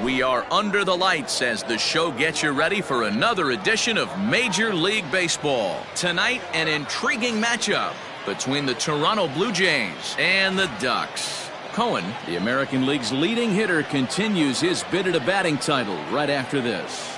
We are under the lights as the show gets you ready for another edition of Major League Baseball. Tonight, an intriguing matchup between the Toronto Blue Jays and the Ducks. Kohan, the American League's leading hitter, continues his bid at a batting title right after this.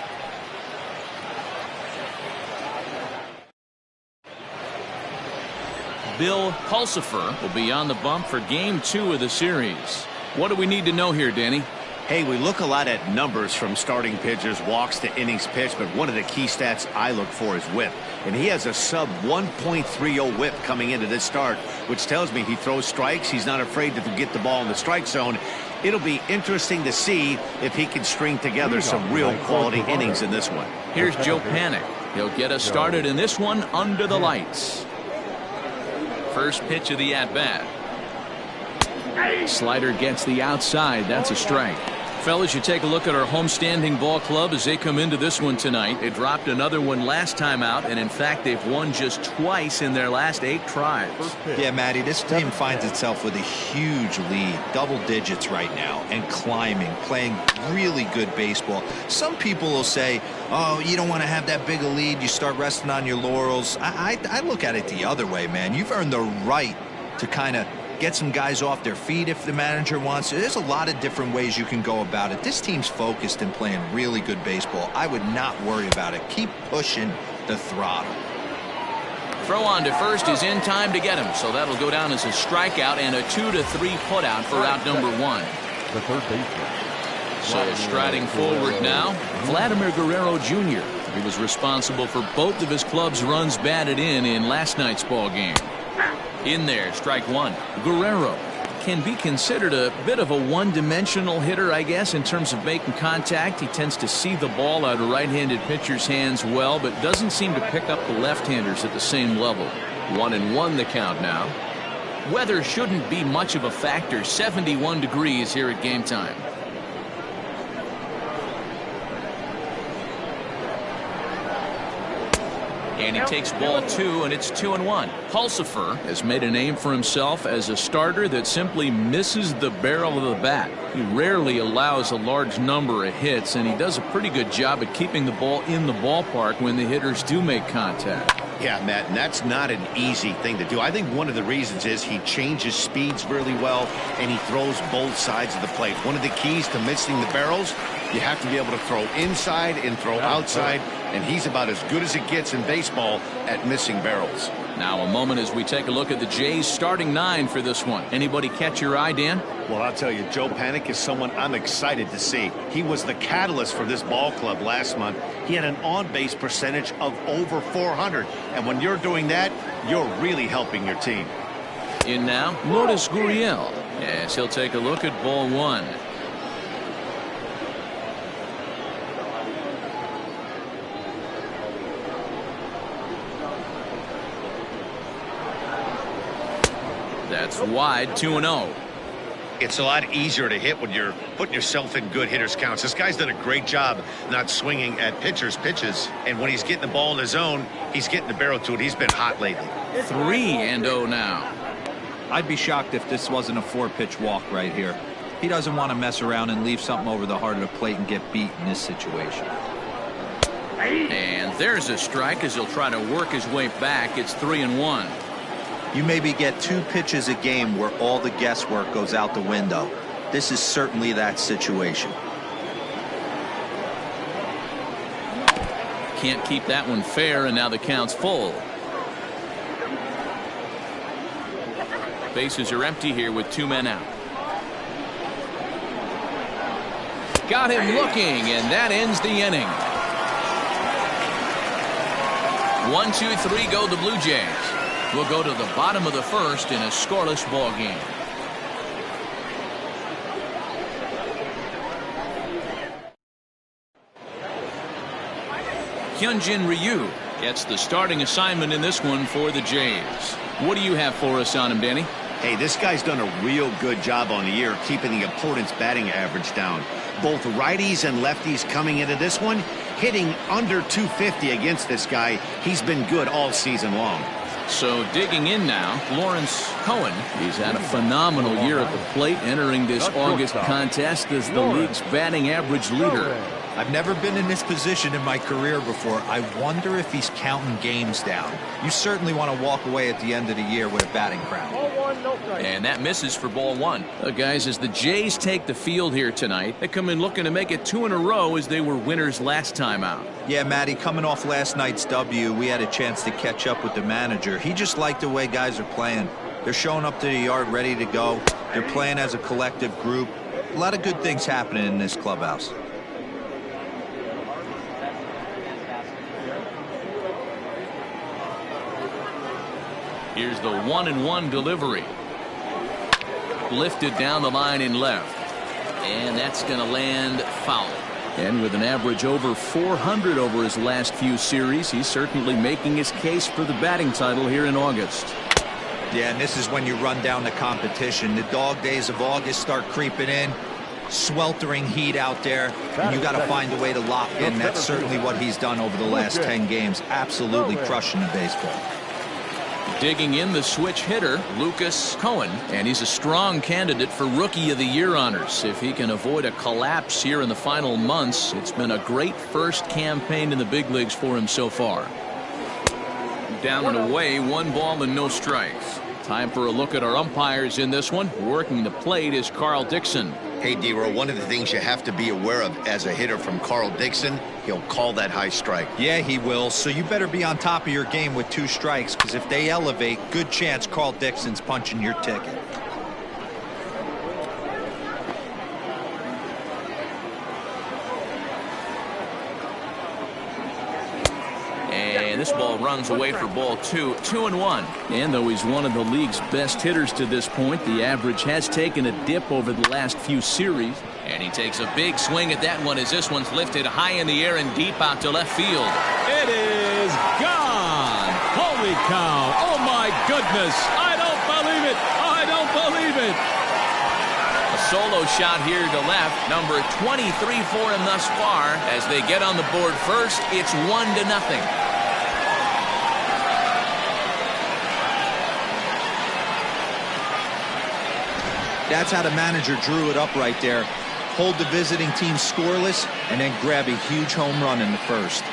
Bill Pulsifer will be on the bump for Game 2 of the series. What do we need to know here, Danny? Hey, we look a lot at numbers from starting pitchers, walks to innings pitched, but one of the key stats I look for is whip. And he has a sub 1.30 whip coming into this start, which tells me he throws strikes. He's not afraid to get the ball in the strike zone. It'll be interesting to see if he can string together some real quality innings in this one. Here's Joe Panik. He'll get us started in this one under the lights. First pitch of the at-bat. Slider gets the outside. That's a strike. Fellas, you take a look at our homestanding ball club as they come into this one tonight. They dropped another one last time out, and in fact, they've won just twice in their last 8 tries. Yeah, Matty, this team finds itself with a huge lead, double digits right now, and climbing, playing really good baseball. Some people will say, oh, you don't want to have that big a lead, you start resting on your laurels. I look at it the other way, man. You've earned the right to kind of get some guys off their feet if the manager wants to. There's a lot of different ways you can go about it. This team's focused and playing really good baseball. I would not worry about it. Keep pushing the throttle. Throw on to first is in time to get him, so that'll go down as a strikeout and a 2-3 putout for out number 1. The third baseman. So striding forward now, Vladimir Guerrero Jr. He was responsible for both of his club's runs batted in last night's ball game. In there, strike 1. Guerrero can be considered a bit of a one-dimensional hitter, I guess, in terms of making contact. He tends to see the ball out of right-handed pitchers' hands well, but doesn't seem to pick up the left-handers at the same level. 1-1 the count now. Weather shouldn't be much of a factor. 71 degrees here at game time. And he takes ball 2, and it's 2-1. Pulsifer has made a name for himself as a starter that simply misses the barrel of the bat. He rarely allows a large number of hits, and he does a pretty good job at keeping the ball in the ballpark when the hitters do make contact. Yeah, Matt, and that's not an easy thing to do. I think one of the reasons is he changes speeds really well, and he throws both sides of the plate. One of the keys to missing the barrels, you have to be able to throw inside and throw outside, and he's about as good as it gets in baseball at missing barrels. Now a moment as we take a look at the Jays starting 9 for this one. Anybody catch your eye, Dan? Well, I'll tell you, Joe Panik is someone I'm excited to see. He was the catalyst for this ball club last month. He had an on-base percentage of over 400, and when you're doing that, you're really helping your team. In now, Lourdes Gurriel, as he'll take a look at ball 1. That's wide, 2-0. It's a lot easier to hit when you're putting yourself in good hitters counts. This guy's done a great job not swinging at pitchers' pitches, and when he's getting the ball in the zone, he's getting the barrel to it. He's been hot lately. 3-0 now. I'd be shocked if this wasn't a 4-pitch walk right here. He doesn't want to mess around and leave something over the heart of the plate and get beat in this situation. And there's a strike as he'll try to work his way back. It's 3-1. You maybe get 2 pitches a game where all the guesswork goes out the window. This is certainly that situation. Can't keep that one fair, and now the count's full. Bases are empty here with 2 men out. Got him looking, and that ends the inning. 1-2-3 go the Blue Jays. We'll go to the bottom of the first in a scoreless ball game. Hyunjin Ryu gets the starting assignment in this one for the Jays. What do you have for us on him, Danny? Hey, this guy's done a real good job on the year keeping the opponent's batting average down. Both righties and lefties coming into this one, hitting under 250 against this guy. He's been good all season long. So digging in now, Lawrence Kohan. He's had a phenomenal year at the plate, entering this August contest as the league's batting average leader. I've never been in this position in my career before. I wonder if he's counting games down. You certainly want to walk away at the end of the year with a batting crown. And that misses for ball one. Guys, as the Jays take the field here tonight, they come in looking to make it 2 in a row as they were winners last time out. Yeah, Matty, coming off last night's W, we had a chance to catch up with the manager. He just liked the way guys are playing. They're showing up to the yard ready to go. They're playing as a collective group. A lot of good things happening in this clubhouse. Here's the 1-1 delivery. Lifted down the line in left. And that's going to land foul. And with an average over 400 over his last few series, he's certainly making his case for the batting title here in August. Yeah, and this is when you run down the competition. The dog days of August start creeping in. Sweltering heat out there. And you got to find a way to lock in. That's certainly what he's done over the last 10 games. Absolutely crushing the baseball. Digging in, the switch hitter, Lucas Kohan, and he's a strong candidate for Rookie of the Year honors. If he can avoid a collapse here in the final months, it's been a great first campaign in the big leagues for him so far. Down and away, 1 ball and no strikes. Time for a look at our umpires in this one. Working the plate is Carl Dixon. Hey, D-Row, one of the things you have to be aware of as a hitter from Carl Dixon, he'll call that high strike. Yeah, he will. So you better be on top of your game with 2 strikes, because if they elevate, good chance Carl Dixon's punching your ticket. And this ball runs away for ball 2, 2-1. And though he's one of the league's best hitters to this point, the average has taken a dip over the last few series. And he takes a big swing at that one as this one's lifted high in the air and deep out to left field. It is gone. Holy cow. Oh, my goodness. I don't believe it. I don't believe it. A solo shot here to left. Number 23 for him thus far. As they get on the board first, it's 1-0. That's how the manager drew it up right there. Hold the visiting team scoreless and then grab a huge home run in the first.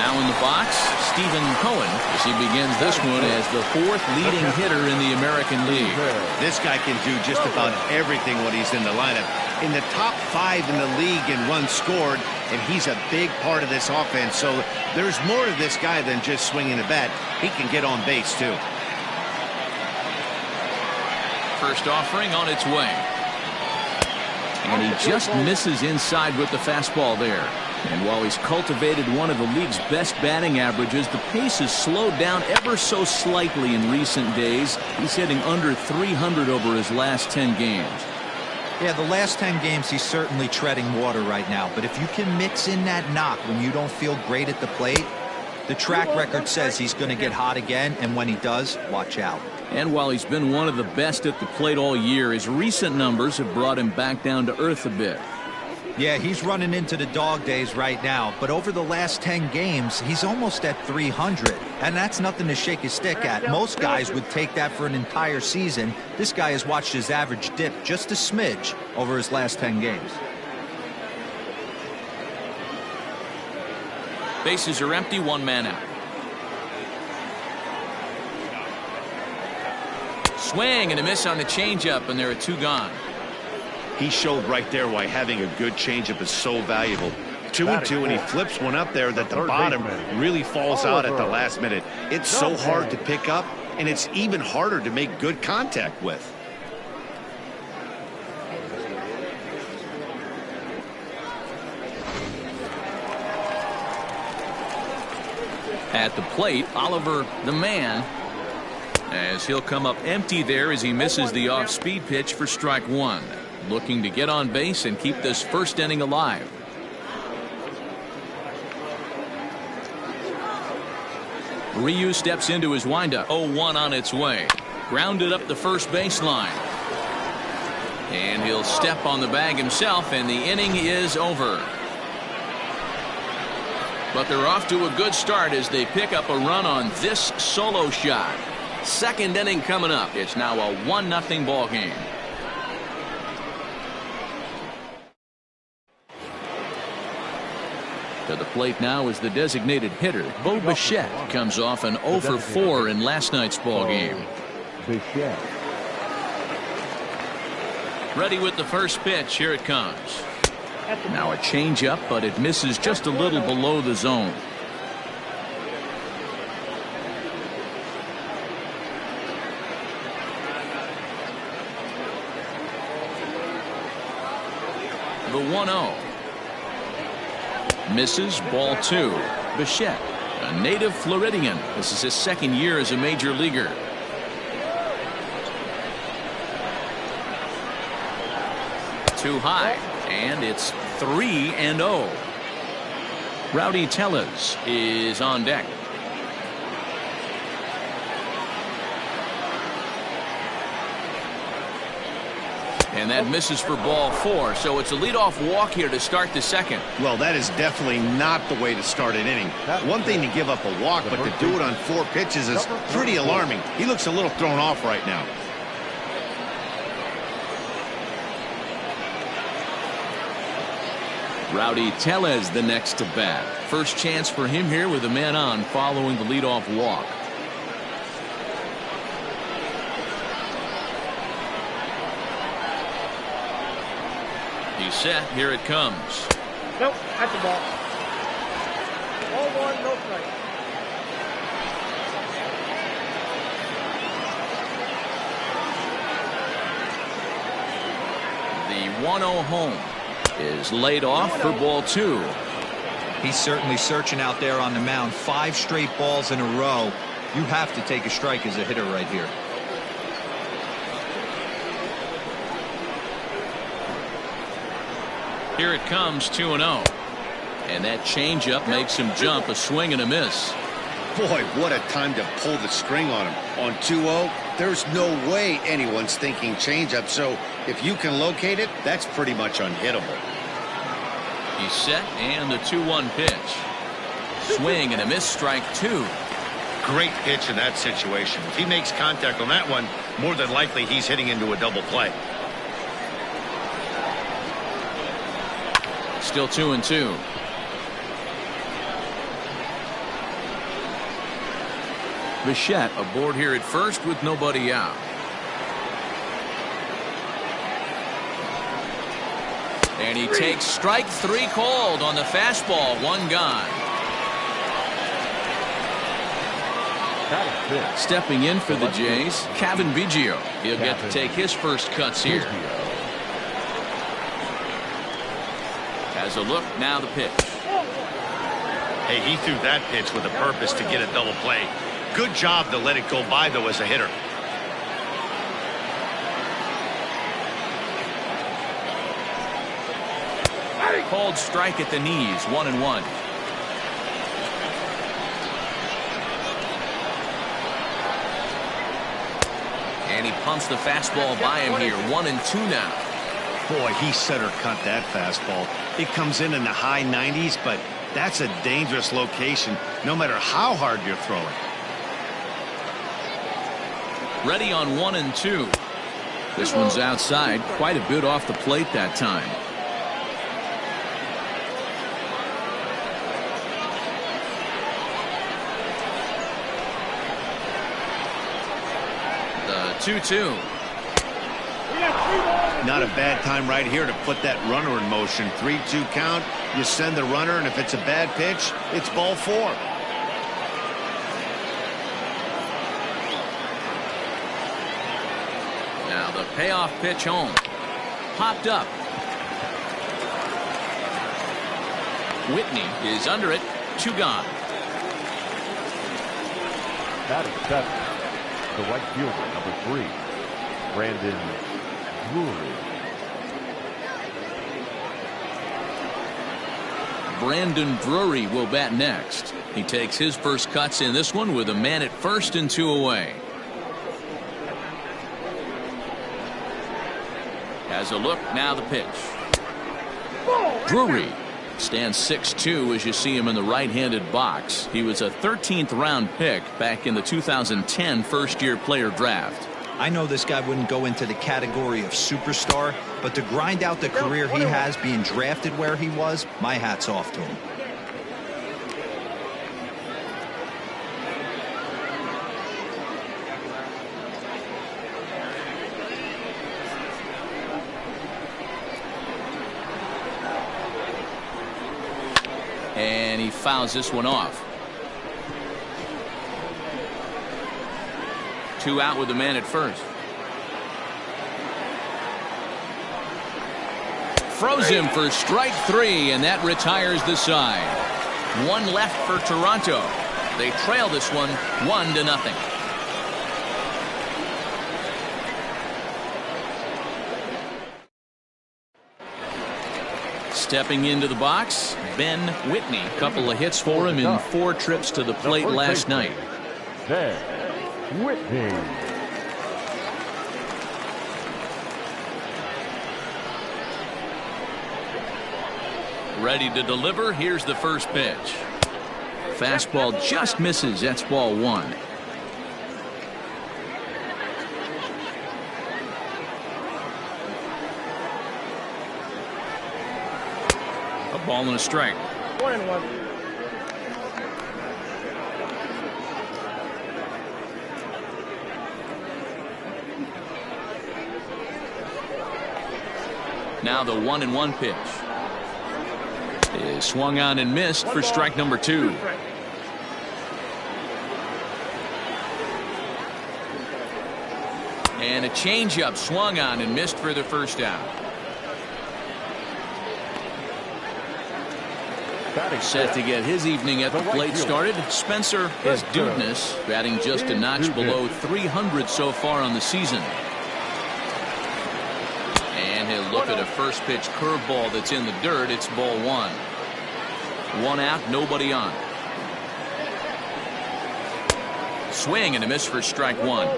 Now in the box, Stephen Kohan, as he begins this one as the 4th leading hitter in the American League. This guy can do just about everything when he's in the lineup. In the top 5 in the league in runs scored, and he's a big part of this offense. So there's more to this guy than just swinging the bat. He can get on base, too. First offering on its way. And he just misses inside with the fastball there. And while he's cultivated one of the league's best batting averages, the pace has slowed down ever so slightly in recent days. He's hitting under 300 over his last 10 games. Yeah, the last 10 games, he's certainly treading water right now. But if you can mix in that knock when you don't feel great at the plate, the track record says he's going to get hot again. And when he does, watch out. And while he's been one of the best at the plate all year, his recent numbers have brought him back down to earth a bit. Yeah, he's running into the dog days right now. But over the last 10 games, he's almost at 300. And that's nothing to shake his stick at. Most guys would take that for an entire season. This guy has watched his average dip just a smidge over his last 10 games. Bases are empty, 1 man out. Swing and a miss on the changeup, and there are 2 gone. He showed right there why having a good changeup is so valuable. 2-2, and he flips one up there that the bottom really falls out at the last minute. It's so hard to pick up, and it's even harder to make good contact with. At the plate, Oliver the man, as he'll come up empty there as he misses the off-speed pitch for strike 1. Looking to get on base and keep this first inning alive. Ryu steps into his windup. 0-1 on its way. Grounded up the first baseline. And he'll step on the bag himself, and the inning is over. But they're off to a good start as they pick up a run on this solo shot. Second inning coming up. It's now a 1-0 ball game. To the plate now is the designated hitter, Bo Bichette. Comes off an 0 for 4 in last night's ball game. Ready with the first pitch. Here it comes. Now a changeup, but it misses just a little below the zone. The 1-0. Misses, ball 2. Bichette, a native Floridian. This is his second year as a major leaguer. Too high, and it's 3-0. Rowdy Tellez is on deck. And that misses for ball 4, so it's a leadoff walk here to start the second. Well, that is definitely not the way to start an inning. One thing to give up a walk, but to do it on 4 pitches is pretty alarming. He looks a little thrown off right now. Rowdy Tellez the next to bat. First chance for him here with a man on following the leadoff walk. He's set. Here it comes. Nope, that's a ball. Ball 1, no strike. The 1-0 home is laid off for ball 2. He's certainly searching out there on the mound. 5 straight balls in a row. You have to take a strike as a hitter right here. Here it comes, 2-0. And that changeup makes him jump. A swing and a miss. Boy, what a time to pull the string on him. On 2-0, there's no way anyone's thinking changeup. So if you can locate it, that's pretty much unhittable. He's set, and the 2-1 pitch. Swing and a miss, strike 2. Great pitch in that situation. If he makes contact on that one, more than likely he's hitting into a double play. Still 2-2. Bichette aboard here at first with nobody out. And he takes strike 3 called on the fastball. 1 gone. Stepping in for the Jays, Kevin Biggio. He'll get to take his first cuts here. Has a look, now the pitch. Hey, he threw that pitch with a purpose to get a double play. Good job to let it go by, though, as a hitter. Called strike at the knees, 1-1. And he pumps the fastball by him here, 1-2 now. Boy, he center cut that fastball. It comes in the high 90s, but that's a dangerous location no matter how hard you're throwing. Ready on 1-2. This one's outside, quite a bit off the plate that time. The 2-2. Not a bad time right here to put that runner in motion. 3-2 count. You send the runner, and if it's a bad pitch, it's ball 4. Now the payoff pitch home. Popped up. Whitney is under it. 2 gone. Batting 7. The right fielder, number 3, Brandon Drury. Brandon Drury will bat next. He takes his first cuts in this one with a man at first and 2 away. Has a look. Now the pitch. Drury stands 6'2" as you see him in the right-handed box. He was a 13th round pick back in the 2010 first-year player draft. I know this guy wouldn't go into the category of superstar, but to grind out the career he has being drafted where he was, my hat's off to him. And he fouls this one off. 2 out with the man at first. Froze him for strike 3, and that retires the side. 1 left for Toronto. They trail this one 1-0. Stepping into the box, Ben Whitney. Couple of hits for him in 4 trips to the plate last night. Ben Whitney. Ready to deliver. Here's the first pitch. Fastball just misses. That's ball 1. A ball and a strike. 1-1. Now the 1-1 pitch is swung on and missed for strike number 2. And a changeup swung on and missed for the first out. Set to get his evening at the plate started. Spencer is Dudness, batting just a notch below 300 so far on the season. And he'll look at a first pitch curveball that's in the dirt. It's ball 1. 1 out, nobody on. Swing and a miss for strike 1.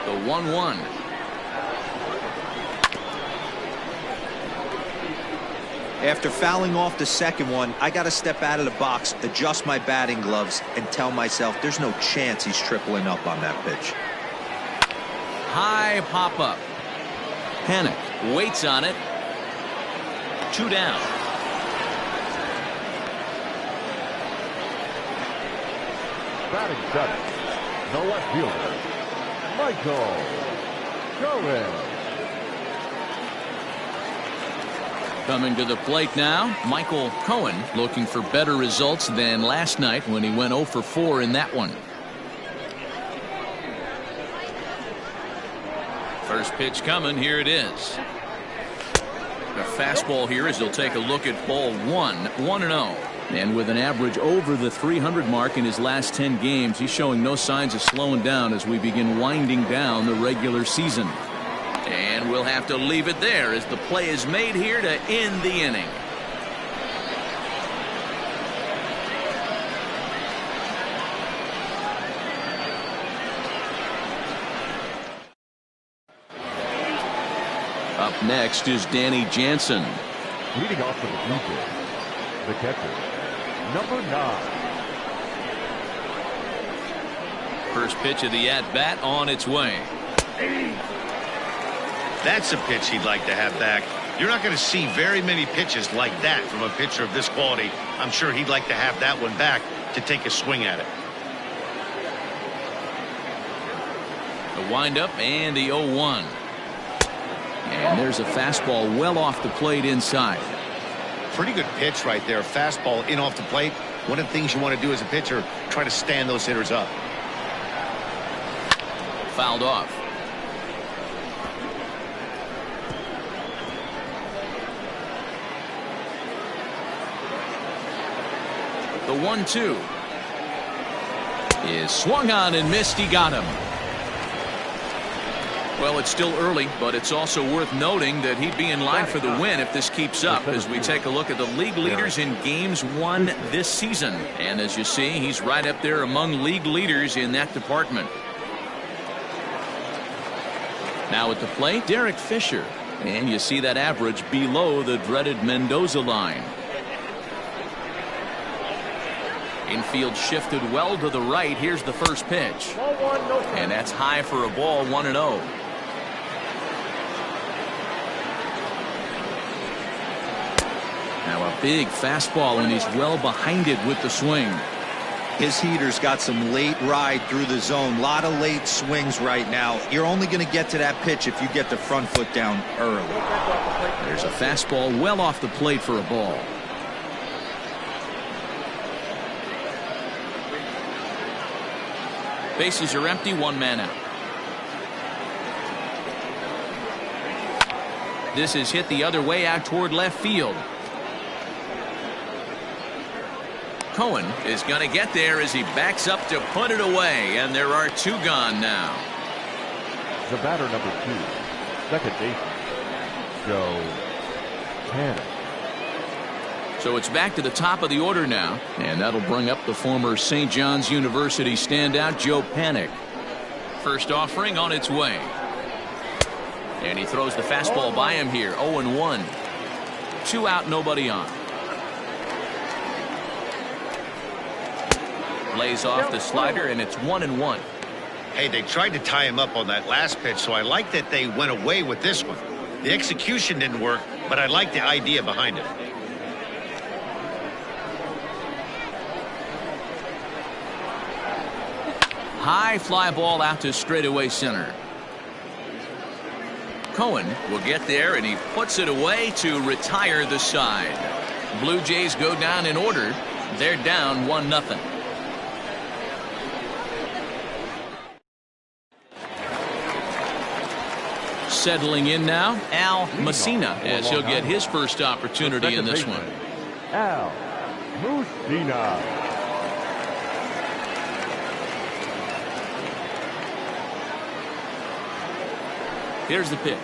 The 1-1. After fouling off the second one, I got to step out of the box, adjust my batting gloves, and tell myself there's no chance he's tripling up on that pitch. High pop up. Panic waits on it. 2 down. Batting seventh, the left fielder, Michael Kohan. Coming to the plate now, Michael Kohan, looking for better results than last night when he went 0 for 4 in that one. First pitch coming. Here it is. The fastball here as he'll take a look at ball 1. 1-0. And with an average over the 300 mark in his last 10 games, he's showing no signs of slowing down as we begin winding down the regular season. And we'll have to leave it there as the play is made here to end the inning. Up next is Danny Jansen. Leading off for the Blue Jays, the catcher, number 9. First pitch of the at-bat on its way. That's a pitch he'd like to have back. You're not going to see very many pitches like that from a pitcher of this quality. I'm sure he'd like to have that one back to take a swing at it. The windup and the 0-1. And there's a fastball well off the plate inside. Pretty good pitch right there. Fastball in off the plate. One of the things you want to do as a pitcher, try to stand those hitters up. Fouled off. The 1-2 is swung on and missed. He got him. Well, it's still early, but it's also worth noting that he'd be in line for the win if this keeps up as we take a look at the league leaders in games won this season. And as you see, he's right up there among league leaders in that department. Now at the plate, Derek Fisher. And you see that average below the dreaded Mendoza line. Infield shifted well to the right. Here's the first pitch. And that's high for a ball, 1-0. Now a big fastball, and he's well behind it with the swing. His heater's got some late ride through the zone. A lot of late swings right now. You're only going to get to that pitch if you get the front foot down early. There's a fastball well off the plate for a ball. Bases are empty, 1 man out. This is hit the other way out toward left field. Kohan is going to get there as he backs up to put it away, and there are 2 gone now. The batter number 2, second baseman, Kohan. So it's back to the top of the order now, and that'll bring up the former St. John's University standout Joe Panik. First offering on its way. And he throws the fastball by him here, 0-1. 2 out, nobody on. Lays off the slider, and it's 1-1. Hey, they tried to tie him up on that last pitch, so I like that they went away with this one. The execution didn't work, but I like the idea behind it. High fly ball out to straightaway center. Kohan will get there, and he puts it away to retire the side. Blue Jays go down in order. They're down 1-0. Settling in now, Al Messina, as he'll get his first opportunity in this one. Al Messina. Here's the pitch.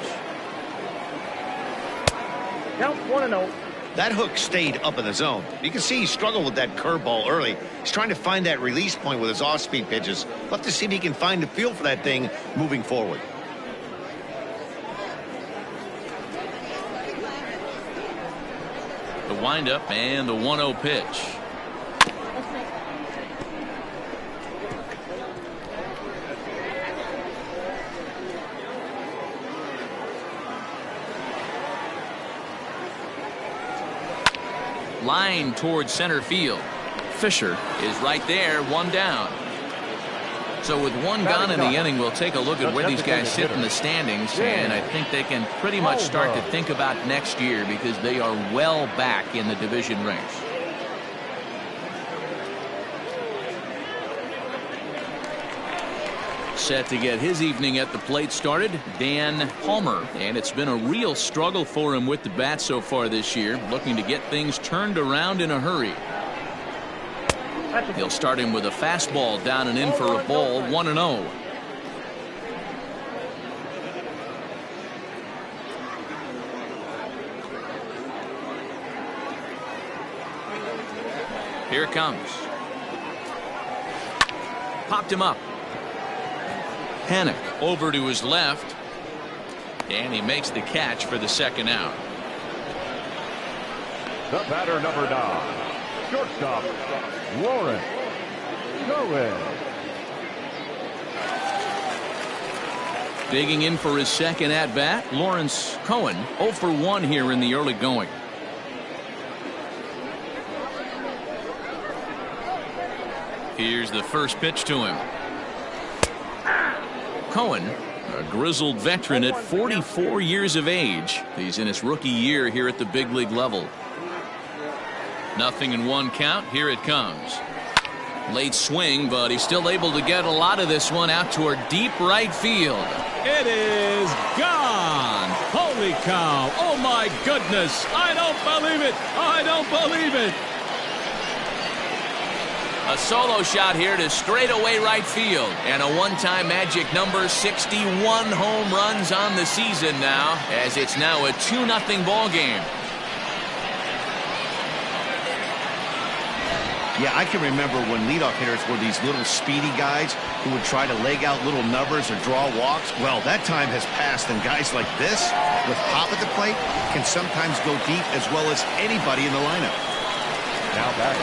Count 1-0. That hook stayed up in the zone. You can see he struggled with that curveball early. He's trying to find that release point with his off-speed pitches. Love to see if he can find a feel for that thing moving forward. The windup and the 1-0 pitch. Line towards center field. Fisher is right there, 1 down. So with 1 gone in the inning, we'll take a look at where these guys sit in the standings, and I think they can pretty much start to think about next year because they are well back in the division race. Set to get his evening at the plate started, Dan Palmer, and it's been a real struggle for him with the bat so far this year, looking to get things turned around in a hurry. He'll start him with a fastball down and in for a ball, 1-0. Here it comes. Popped him up. Panik over to his left, and he makes the catch for the 2nd out. The batter number 9, shortstop, Lawrence Kohan. Digging in for his 2nd at bat, Lawrence Kohan, 0 for 1 here in the early going. Here's the first pitch to him. Kohan, a grizzled veteran at 44 years of age. He's in his rookie year here at the big league level. 0-1 count. Here it comes. Late swing, but he's still able to get a lot of this one out toward deep right field. It is gone. Holy cow. Oh, my goodness. I don't believe it. I don't believe it. A solo shot here to straightaway right field. And a one-time magic number, 61 home runs on the season now, as it's now a 2-0 ball game. Yeah, I can remember when leadoff hitters were these little speedy guys who would try to leg out little numbers or draw walks. Well, that time has passed, and guys like this, with pop at the plate, can sometimes go deep as well as anybody in the lineup. Now back.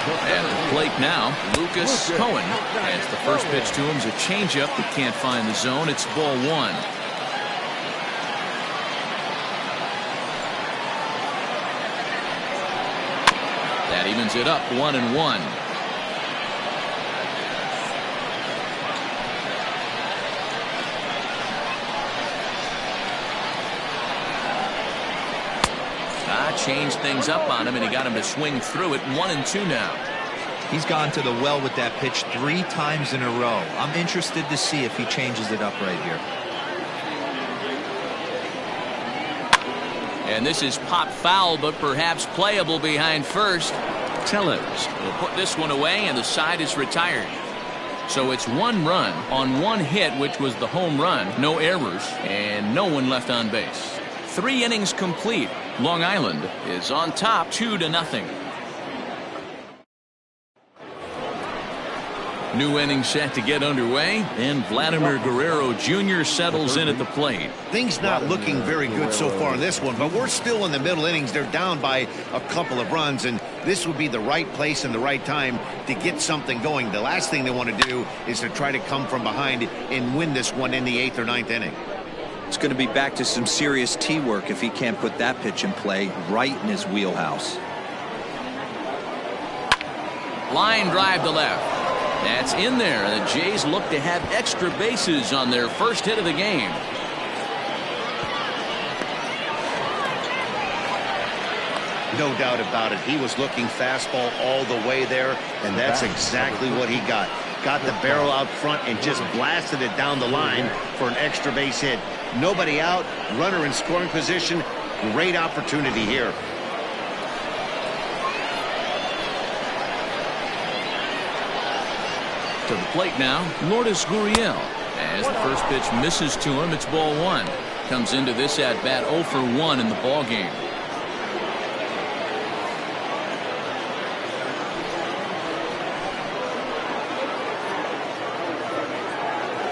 At the plate now, Lucas Kohan. As the first pitch to him is a changeup that can't find the zone. It's ball 1. That evens it up 1-1. Changed things up on him, and he got him to swing through it. 1-2 now. He's gone to the well with that pitch 3 times in a row. I'm interested to see if he changes it up right here. And this is pop foul, but perhaps playable behind first. Tellez will put this one away, and the side is retired. So it's 1 run on 1 hit, which was the home run. No errors, and no one left on base. 3 innings complete. Long Island is on top 2-0. New inning set to get underway, and Vladimir Guerrero Jr. settles in at the plate. Things not looking very good so far in this one, but we're still in the middle innings. They're down by a couple of runs, and this would be the right place and the right time to get something going. The last thing they want to do is to try to come from behind and win this one in the 8th or 9th inning. It's going to be back to some serious tee work if he can't put that pitch in play right in his wheelhouse. Line drive to left. That's in there. The Jays look to have extra bases on their first hit of the game. No doubt about it. He was looking fastball all the way there, and that's exactly what he got. Got the barrel out front and just blasted it down the line for an extra base hit. Nobody out, runner in scoring position. Great opportunity here. To the plate now, Lourdes Gurriel. As the first pitch misses to him, it's ball 1. Comes into this at bat 0 for 1 in the ball game.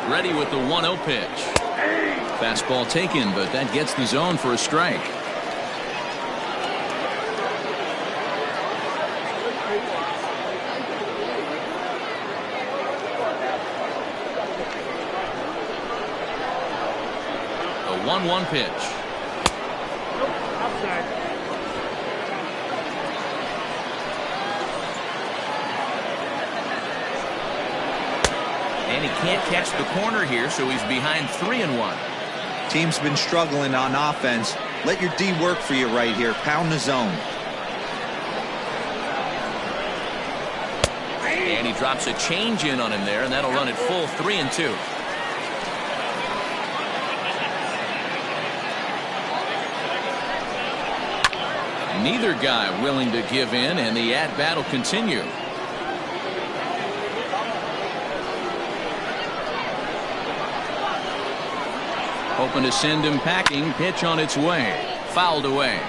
Ready with the 1-0 pitch. Fastball taken, but that gets the zone for a strike. A 1-1 pitch. And he can't catch the corner here, so he's behind 3-1. Team's been struggling on offense. Let your D work for you right here. Pound the zone. And he drops a change in on him there, and that'll run it full 3-2. Neither guy willing to give in, and the at-bat will continue. Hoping to send him packing. Pitch on its way. Fouled away.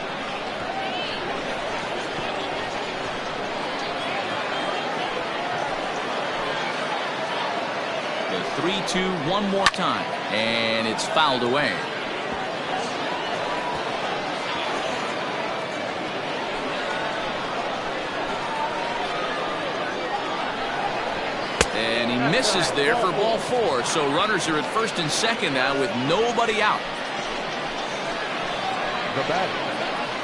The 3-2 one more time. And it's fouled away. And he misses there for ball 4. So runners are at first and second now with nobody out. The batter,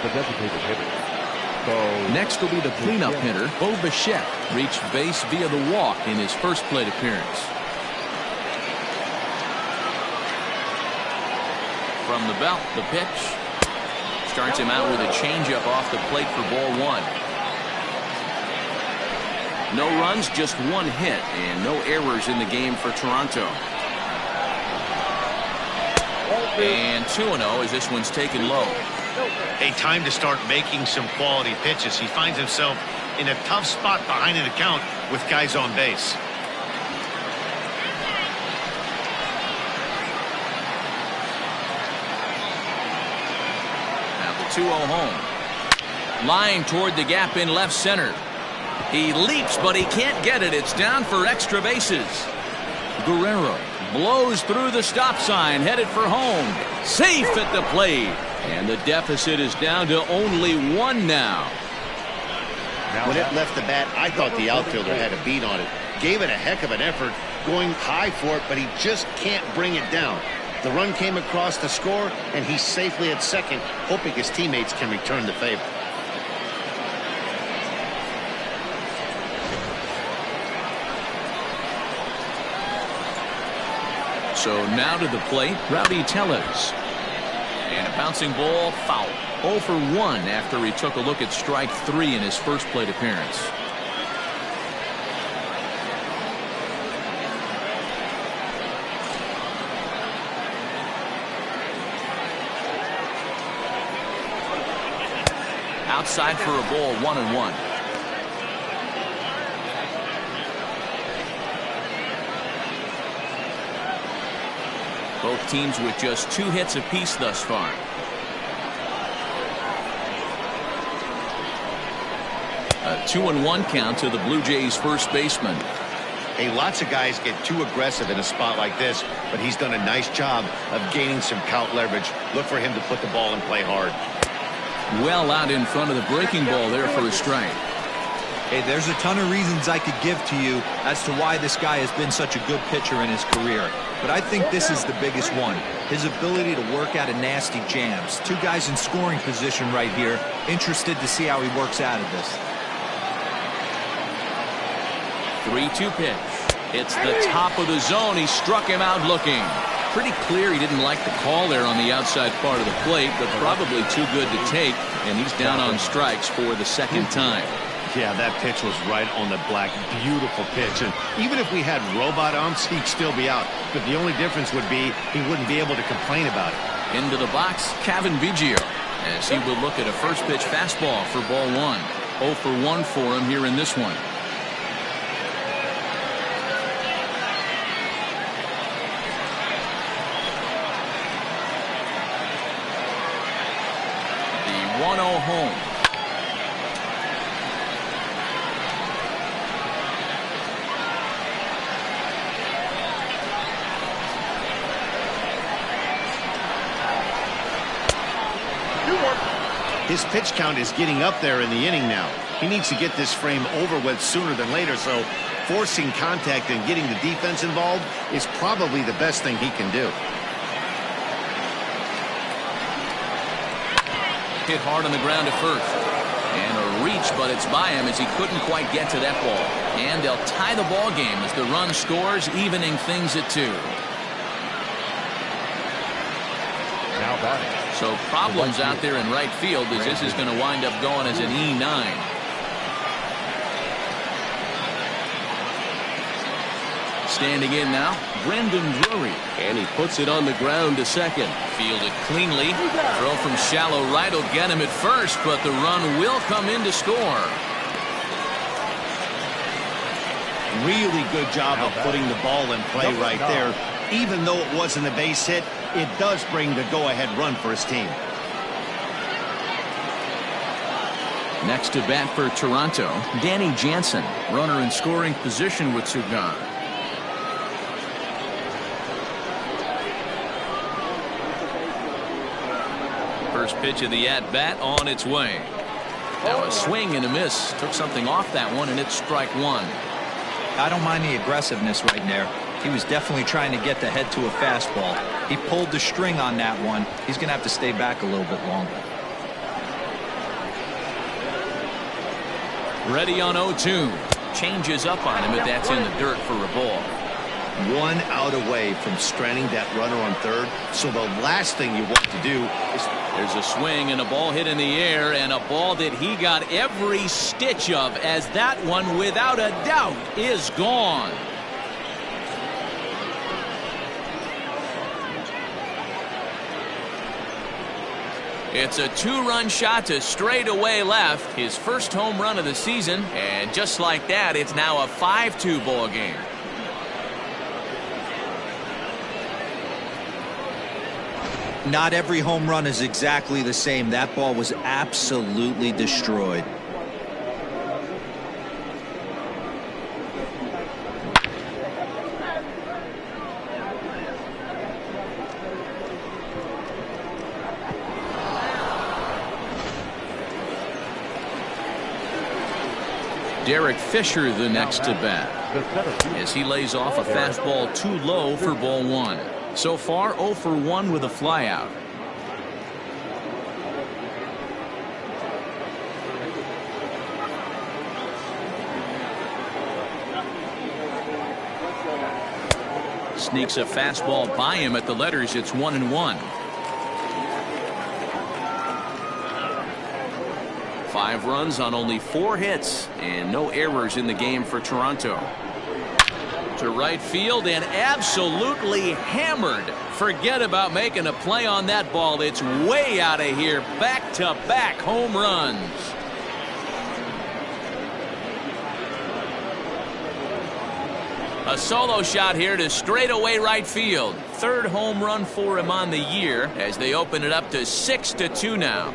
the designated hitter. Next will be the cleanup hitter, Bo Bichette. Reached base via the walk in his first plate appearance. From the belt, the pitch. Starts him out with a changeup off the plate for ball 1. No runs, just 1 hit, and no errors in the game for Toronto. And 2-0 as this one's taken low. A time to start making some quality pitches. He finds himself in a tough spot behind an account with guys on base. Now the 2-0 home. Line toward the gap in left center. He leaps, but he can't get it. It's down for extra bases. Guerrero blows through the stop sign, headed for home. Safe at the plate. And the deficit is down to only 1 now. When it left the bat, I thought the outfielder had a beat on it. Gave it a heck of an effort, going high for it, but he just can't bring it down. The run came across to score, and he's safely at second, hoping his teammates can return the favor. So now to the plate, Rowdy Tellez. And a bouncing ball, foul. 0 for 1 after he took a look at strike 3 in his first plate appearance. Outside for a ball, 1-1. Both teams with just 2 hits apiece thus far. A 2-1 count to the Blue Jays first baseman. Hey, lots of guys get too aggressive in a spot like this, but he's done a nice job of gaining some count leverage. Look for him to put the ball in play hard. Well out in front of the breaking ball there for a strike. Hey, there's a ton of reasons I could give to you as to why this guy has been such a good pitcher in his career. But I think this is the biggest one. His ability to work out of nasty jams. 2 guys in scoring position right here. Interested to see how he works out of this. 3-2 pitch. It's the top of the zone. He struck him out looking. Pretty clear he didn't like the call there on the outside part of the plate, but probably too good to take, and he's down on strikes for the second time. Yeah, that pitch was right on the black. Beautiful pitch. And even if we had robot umps, he'd still be out. But the only difference would be he wouldn't be able to complain about it. Into the box, Kevin Biggio, as he will look at a first pitch fastball for ball 1. 0 for 1 for him here in this one. The 1-0 home. His pitch count is getting up there in the inning now. He needs to get this frame over with sooner than later, so forcing contact and getting the defense involved is probably the best thing he can do. Hit hard on the ground at first. And a reach, but it's by him as he couldn't quite get to that ball. And they'll tie the ball game as the run scores, evening things at 2. Now batting. So problems out there in right field as this is going to wind up going as an E9. Standing in now, Brendan Drury. And he puts it on the ground to second. Fielded cleanly. Throw from shallow right will get him at first, but the run will come in to score. Really good job of putting the ball in play right there. Even though it wasn't a base hit, it does bring the go-ahead run for his team. Next to bat for Toronto, Danny Jansen. Runner in scoring position with 2 gone. First pitch of the at-bat on its way. Now a swing and a miss. Took something off that one, and it's strike 1. I don't mind the aggressiveness right there. He was definitely trying to get the head to a fastball. He pulled the string on that one. He's going to have to stay back a little bit longer. Ready on 0-2. Changes up on him, but that's in the dirt for a ball. 1 out away from stranding that runner on third. So the last thing you want to do is... There's a swing and a ball hit in the air, and a ball that he got every stitch of, as that one, without a doubt, is gone. It's a 2-run shot to straightaway left, his first home run of the season, and just like that, it's now a 5-2 ball game. Not every home run is exactly the same. That ball was absolutely destroyed. Derek Fisher the next to bat as he lays off a fastball too low for ball 1. So far 0 for 1 with a flyout. Sneaks a fastball by him at the letters. It's 1-1. 5 runs on only 4 hits and no errors in the game for Toronto. To right field and absolutely hammered. Forget about making a play on that ball. It's way out of here. Back-to-back home runs. A solo shot here to straightaway right field. 3rd home run for him on the year as they open it up to 6-2 now.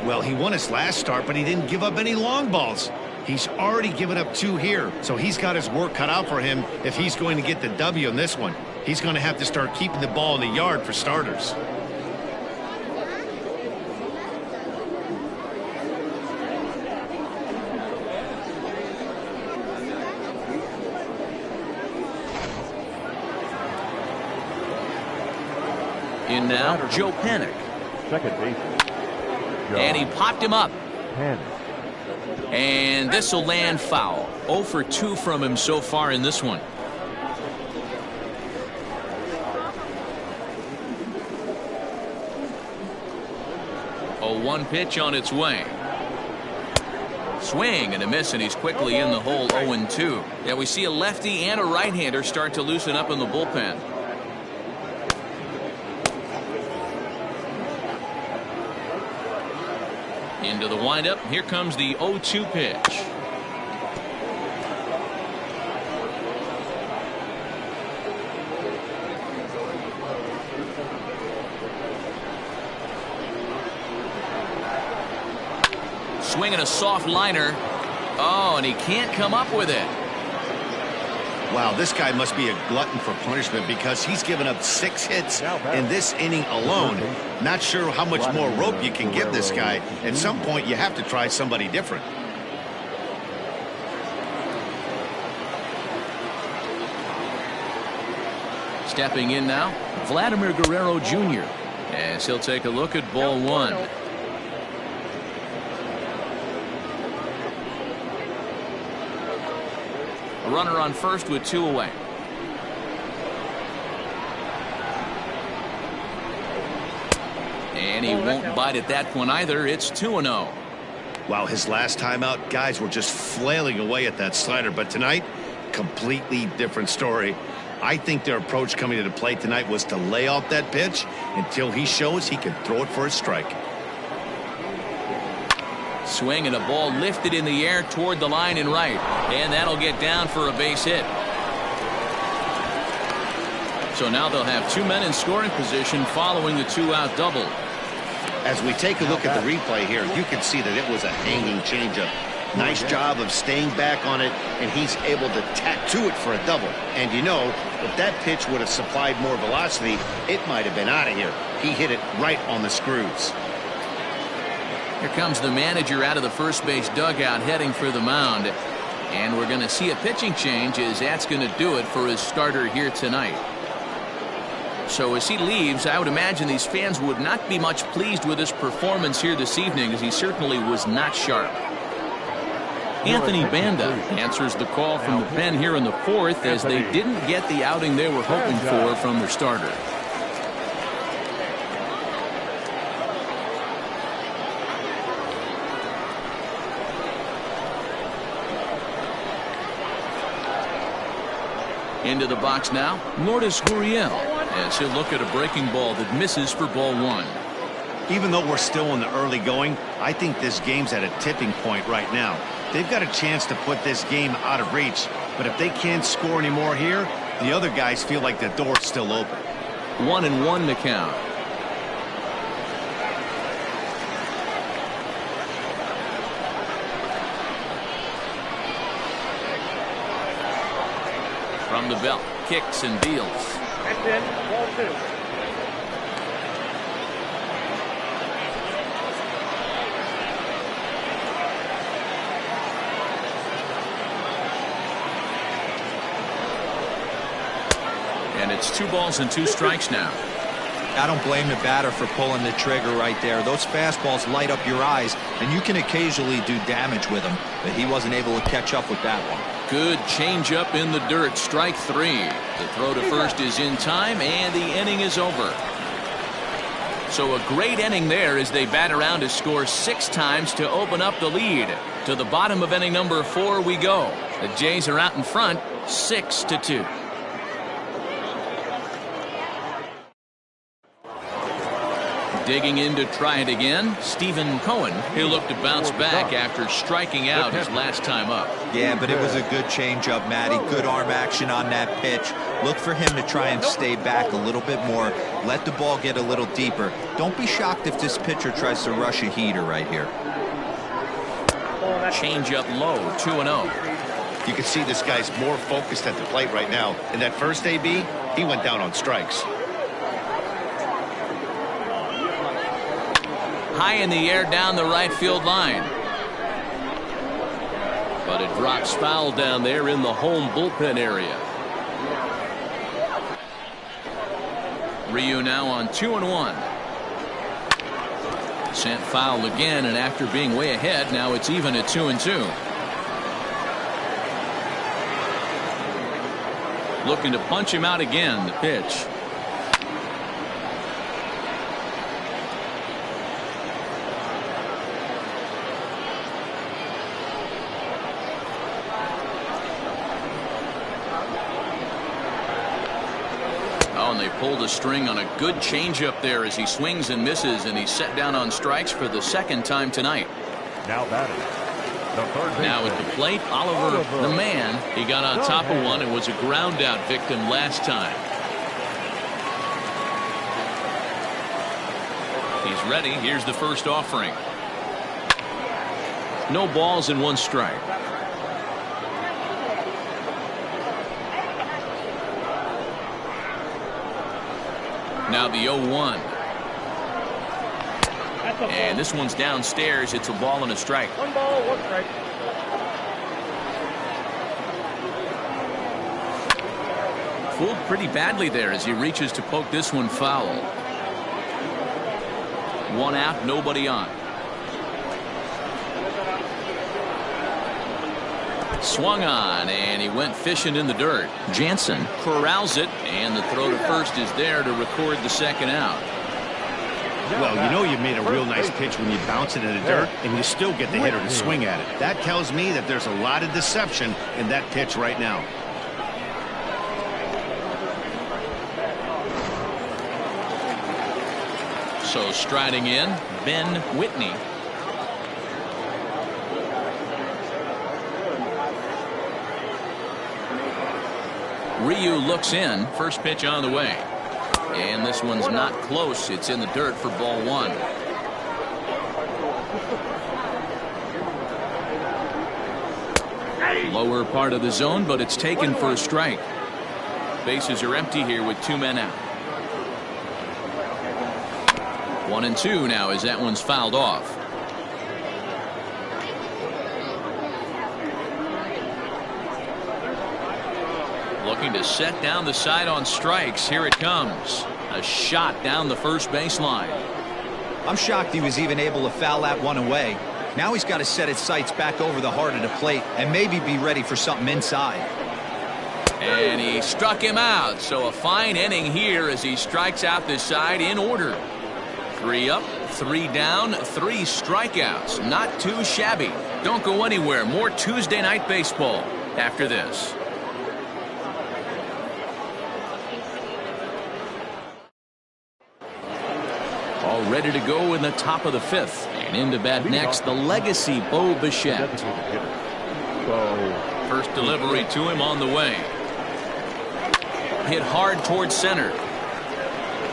Well, he won his last start, but he didn't give up any long balls. He's already given up 2 here, so he's got his work cut out for him if he's going to get the W in this one. He's going to have to start keeping the ball in the yard for starters. In now, Joe Panik. Second base. And he popped him up. And this will land foul. 0 for 2 from him so far in this one. A 1 pitch on its way. Swing and a miss, and he's quickly in the hole. 0-2. Yeah, we see a lefty and a right-hander start to loosen up in the bullpen. Into the windup. Here comes the 0-2 pitch. Swinging a soft liner. Oh, and he can't come up with it. Wow, this guy must be a glutton for punishment because he's given up 6 hits in this inning alone. Not sure how much more rope you can give this guy. At some point, you have to try somebody different. Stepping in now, Vladimir Guerrero Jr. as he'll take a look at ball 1. A runner on first with 2 away. And he won't bite at that one either. It's 2-0. Wow, his last time out, guys were just flailing away at that slider. But tonight, completely different story. I think their approach coming to the plate tonight was to lay off that pitch until he shows he can throw it for a strike. Swing and a ball lifted in the air toward the line and right. And that'll get down for a base hit. So now they'll have 2 men in scoring position following the 2-out double. As we take a look at the replay here, you can see that it was a hanging changeup. Nice job of staying back on it, and he's able to tattoo it for a double. And you know, if that pitch would have supplied more velocity, it might have been out of here. He hit it right on the screws. Here comes the manager out of the first base dugout heading for the mound. And we're going to see a pitching change as that's going to do it for his starter here tonight. So as he leaves, I would imagine these fans would not be much pleased with his performance here this evening, as he certainly was not sharp. Anthony Banda answers the call from the pen here in the 4th as they didn't get the outing they were hoping for from their starter. Into the box now, Lourdes Gurriel, as he'll look at a breaking ball that misses for ball one. Even though we're still in the early going, I think this game's at a tipping point right now. They've got a chance to put this game out of reach, but if they can't score any more here, the other guys feel like the door's still open. 1-1 the count. From the belt, kicks and deals. That's in, ball two. And it's 2 balls and 2 strikes now. I don't blame the batter for pulling the trigger right there. Those fastballs light up your eyes, and you can occasionally do damage with them, but he wasn't able to catch up with that one. Good changeup in the dirt, strike 3. The throw to first is in time, and the inning is over. So a great inning there as they bat around to score 6 times to open up the lead. To the bottom of inning number 4 we go. The Jays are out in front, 6-2. Digging in to try it again, Stephen Kohan. He'll look to bounce back after striking out his last time up. Yeah, but it was a good changeup, Matty. Good arm action on that pitch. Look for him to try and stay back a little bit more. Let the ball get a little deeper. Don't be shocked if this pitcher tries to rush a heater right here. Changeup low, 2-0. You can see this guy's more focused at the plate right now. In that first AB, he went down on strikes. High in the air down the right field line. But it drops foul down there in the home bullpen area. Ryu now on 2-1. Sent foul again, and after being way ahead, now it's even at 2-2. Looking to punch him out again, the pitch. And they pulled a string on a good changeup there as he swings and misses, and he's set down on strikes for the 2nd time tonight. Now batting, the third baseman. Now at the plate, Oliver the man. He got on top of one and was a ground out victim last time. He's ready. Here's the first offering. No balls and 1 strike. Now the 0-1. And this one's downstairs. It's a ball and a strike. 1 ball, 1 strike. Fooled pretty badly there as he reaches to poke this one foul. 1 out, nobody on. Swung on, and he went fishing in the dirt. Jansen corrals it, and the throw to first is there to record the 2nd out. Well, you know you made a real nice pitch when you bounce it in the dirt and you still get the hitter to swing at it. That tells me that there's a lot of deception in that pitch right now. So striding in, Ben Whitney. Ryu looks in. First pitch on the way. And this one's not close. It's in the dirt for ball 1. Lower part of the zone, but it's taken for a strike. Bases are empty here with 2 men out. 1-2 now as that one's fouled off. Looking to set down the side on strikes. Here it comes. A shot down the first baseline. I'm shocked he was even able to foul that one away. Now he's got to set his sights back over the heart of the plate and maybe be ready for something inside. And he struck him out. So a fine inning here as he strikes out this side in order. 3 up, 3 down, 3 strikeouts. Not too shabby. Don't go anywhere. More Tuesday Night Baseball after this. All ready to go in the top of the 5th. And in to bat next, the legacy Bo Bichette. First delivery to him on the way. Hit hard towards center.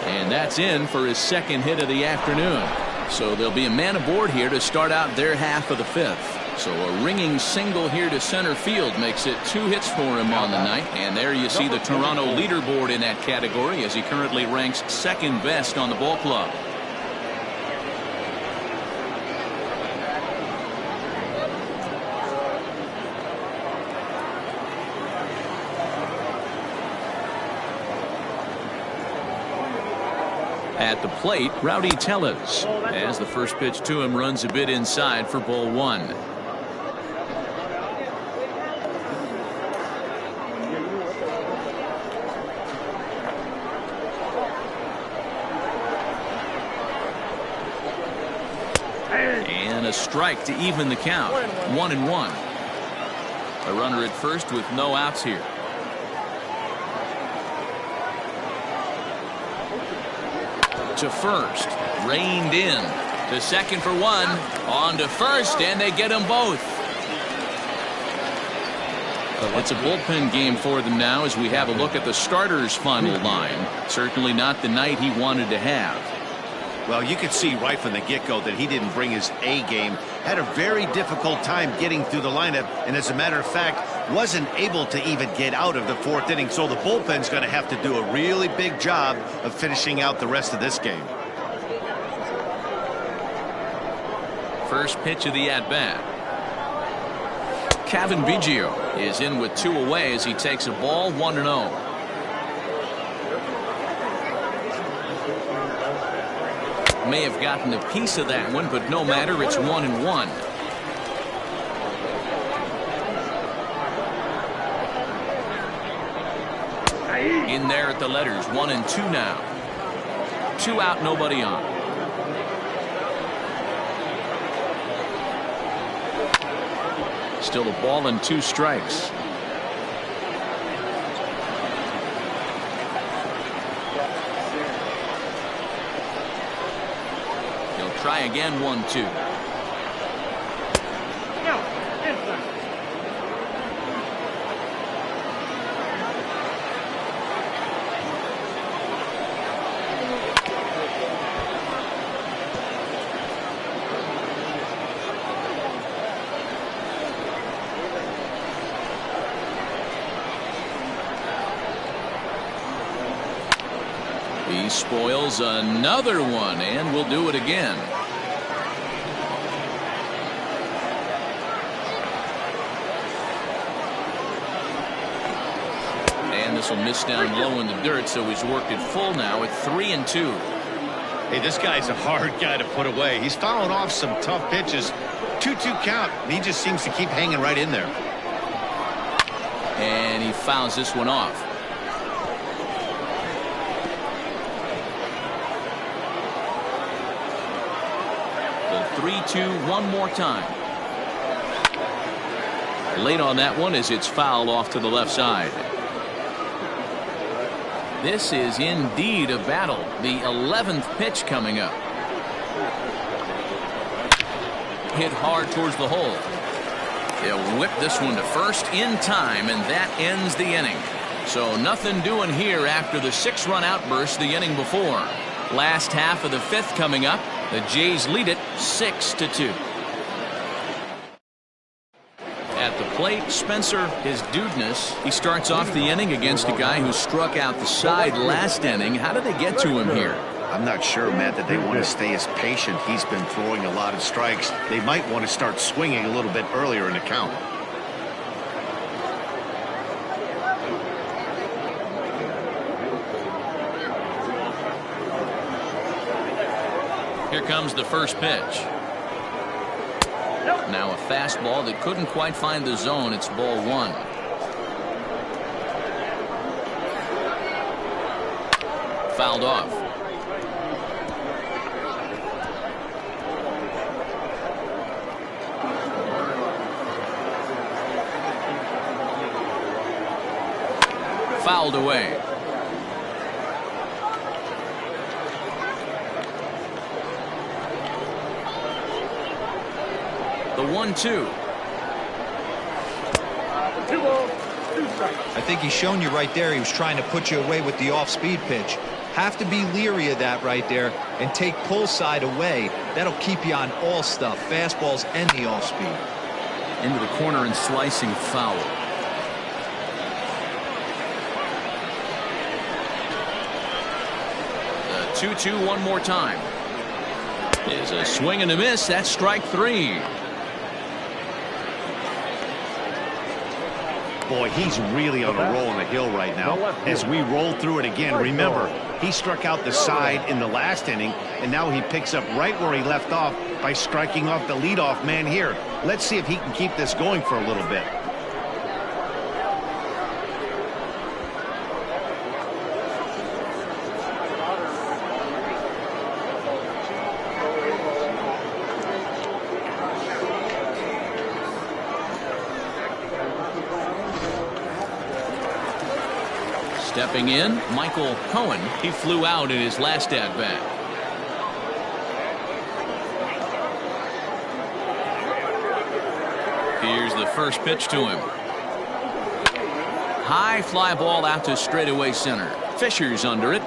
And that's in for his 2nd hit of the afternoon. So there'll be a man aboard here to start out their half of the 5th. So a ringing single here to center field makes it 2 hits for him on the night. And there you see the Toronto leaderboard in that category as he currently ranks 2nd best on the ball club. At the plate, Rowdy Tellez, as the first pitch to him runs a bit inside for ball 1. And a strike to even the count. 1-1. A runner at first with no outs here. To first, reined in to second for 1, on to first, and they get them both. It's a bullpen game for them now as we have a look at the starters' final line. Certainly not the night he wanted to have. Well, you could see right from the get-go that he didn't bring his A game. Had a very difficult time getting through the lineup, and as a matter of fact, wasn't able to even get out of the 4th inning. So the bullpen's going to have to do a really big job of finishing out the rest of this game. First pitch of the at-bat. Cavan Biggio is in with 2 away as he takes a ball 1-0. May have gotten a piece of that one, but no matter, it's 1-1. In there at the letters, 1-2 now. 2 out, nobody on. Still a ball and 2 strikes. He'll try again, 1-2. He spoils another one and will do it again. And this will miss down low in the dirt, so he's worked it full now at 3-2. Hey, this guy's a hard guy to put away. He's fouling off some tough pitches. 2-2 count. He just seems to keep hanging right in there. And he fouls this one off. The 3-2 one more time. Late on that one as it's fouled off to the left side. This is indeed a battle. The 11th pitch coming up. Hit hard towards the hole. They'll whip this one to first in time, and that ends the inning. So nothing doing here after the 6-run outburst the inning before. Last half of the 5th coming up. The Jays lead it 6-2. At the plate, Spencer, his dudeness. He starts off the inning against a guy who struck out the side last inning. How did they get to him here? I'm not sure, Matt, that they want to stay as patient. He's been throwing a lot of strikes. They might want to start swinging a little bit earlier in the count. Here comes the first pitch. Now a fastball that couldn't quite find the zone. It's ball 1. Fouled off. Fouled away. 1-2. 2 balls, 2 strikes. I think he's shown you right there he was trying to put you away with the off-speed pitch. Have to be leery of that right there and take pull side away. That'll keep you on all stuff, fastballs and the off-speed. Into the corner and slicing foul. The 2-2 one more time. Is a swing and a miss. That's strike 3. Boy, he's really on a roll on the hill right now. As we roll through it again, remember, he struck out the side in the last inning, and now he picks up right where he left off by striking off the leadoff man here. Let's see if he can keep this going for a little bit. Stepping in, Michael Kohan. He flew out in his last at-bat. Here's the first pitch to him. High fly ball out to straightaway center. Fisher's under it.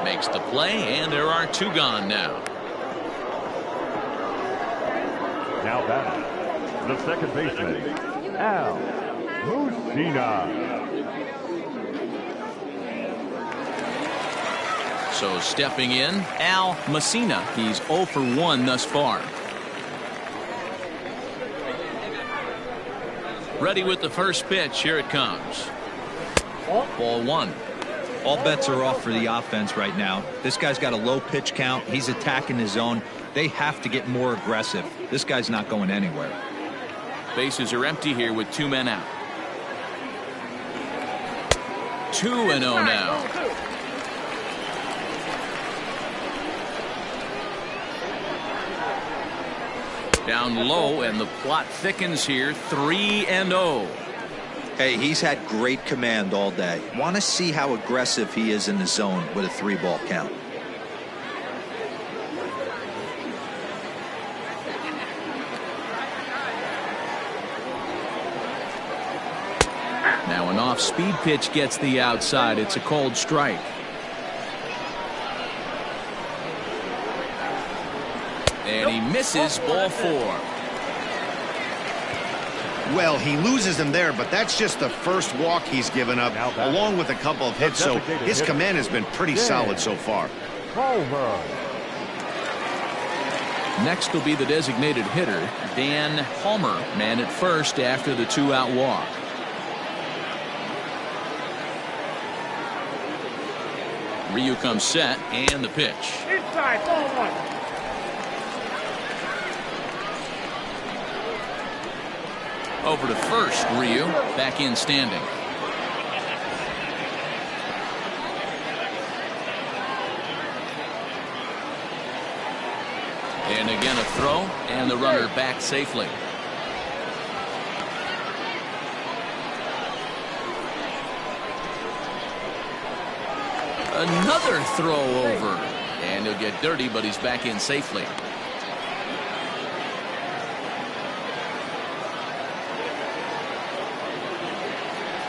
Makes the play, and there are 2 gone now. Now batting, the second baseman, Al Mussina. So stepping in, Al Mussina. He's 0 for 1 thus far. Ready with the first pitch. Here it comes. Ball 1. All bets are off for the offense right now. This guy's got a low pitch count. He's attacking his zone. They have to get more aggressive. This guy's not going anywhere. Bases are empty here with 2 men out. 2-0 now. Down low, and the plot thickens here. 3-0. Hey, he's had great command all day. Want to see how aggressive he is in the zone with a 3-ball count. Now an off-speed pitch gets the outside. It's a cold strike. And he misses. Ball 4. Well, he loses him there, but that's just the first walk he's given up, along with a couple of hits, so his command has been pretty solid so far. Next will be the designated hitter, Dan Palmer, man at first after the 2-out walk. Ryu comes set, and the pitch. Inside, ball 1. Over to first, Ryu, back in standing. And again a throw, and the runner back safely. Another throw over, and he'll get dirty, but he's back in safely.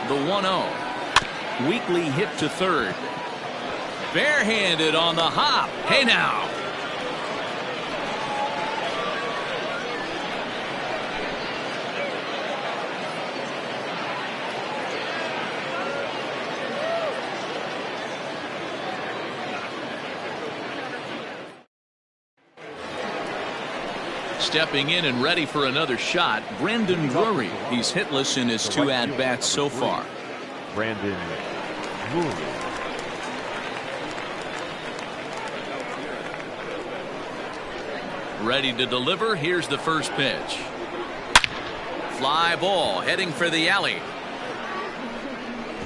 The 1-0. Weakly hit to third. Barehanded on the hop. Hey now. Stepping in and ready for another shot, Brandon Drury. He's hitless in his 2 at-bats so far. Brandon Drury. Ready to deliver. Here's the first pitch. Fly ball heading for the alley.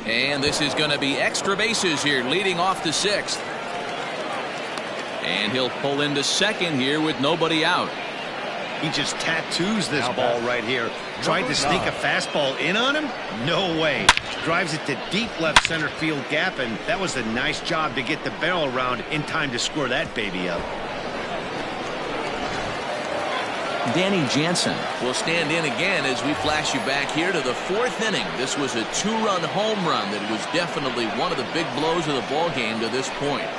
And this is going to be extra bases here, leading off the 6th. And he'll pull into second here with nobody out. He just tattoos this ball right here. Tried to sneak a fastball in on him? No way. Drives it to deep left center field gap, and that was a nice job to get the barrel around in time to score that baby up. Danny Jansen will stand in again as we flash you back here to the 4th inning. This was a 2-run home run that was definitely one of the big blows of the ball game to this point.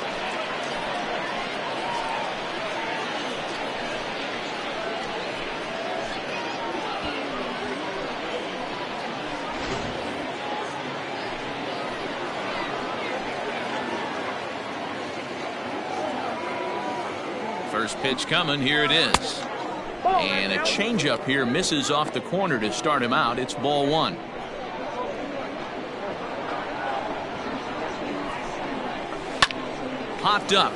First pitch coming. Here it is. And a changeup here misses off the corner to start him out. It's ball 1. Popped up.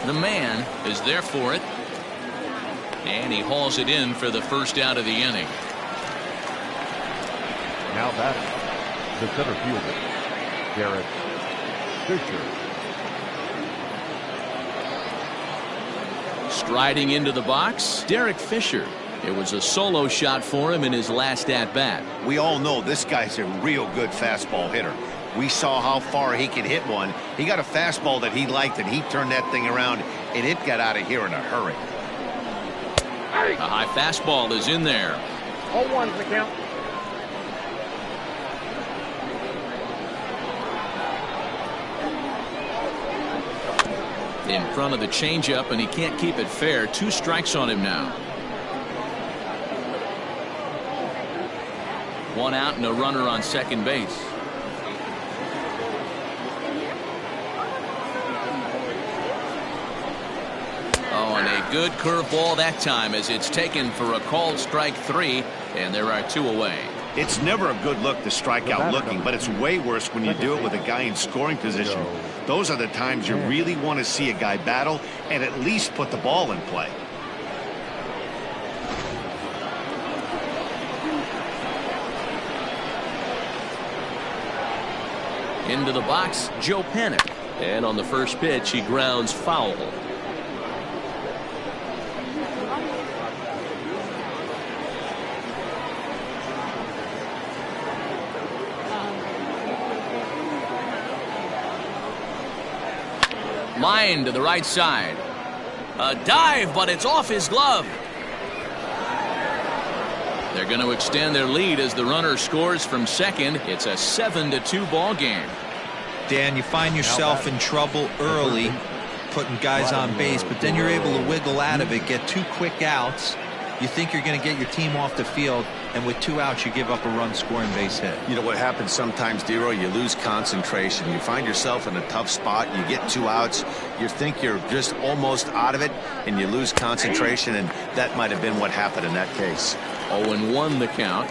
The man is there for it. And he hauls it in for the first out of the inning. Now batting, the center fielder, Derek Fisher. Striding into the box, Derek Fisher. It was a solo shot for him in his last at-bat. We all know this guy's a real good fastball hitter. We saw how far he could hit one. He got a fastball that he liked, and he turned that thing around, and it got out of here in a hurry. A high fastball is in there. 0-1's the count. In front of the changeup, and he can't keep it fair. 2 strikes on him now. 1 out and a runner on second base. Oh, and a good curveball that time as it's taken for a called strike 3, and there are 2 away. It's never a good look to strike out looking, but it's way worse when you do it with a guy in scoring position. Those are the times you really want to see a guy battle and at least put the ball in play. Into the box, Joe Panic. And on the first pitch, he grounds foul. Line to the right side. A dive, but it's off his glove. They're going to extend their lead as the runner scores from second. It's a 7-2 ball game. Dan, you find yourself in trouble early putting guys on base, but then you're able to wiggle out of it, get 2 quick outs. You think you're going to get your team off the field, and with 2 outs, you give up a run scoring base hit. You know what happens sometimes, Dero? You lose concentration. You find yourself in a tough spot. You get 2 outs. You think you're just almost out of it, and you lose concentration, and that might have been what happened in that case. 0-1 the count.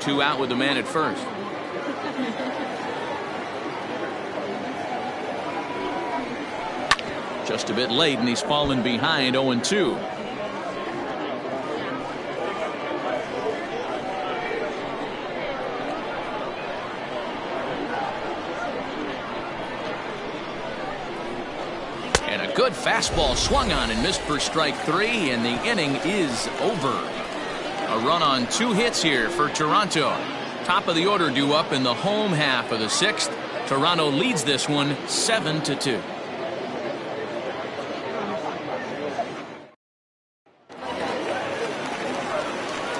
Two out with the man at first. Just a bit late, and he's fallen behind 0-2. And a good fastball swung on and missed for strike 3, and the inning is over. A run on 2 hits here for Toronto. Top of the order due up in the home half of the 6th. Toronto leads this one 7-2.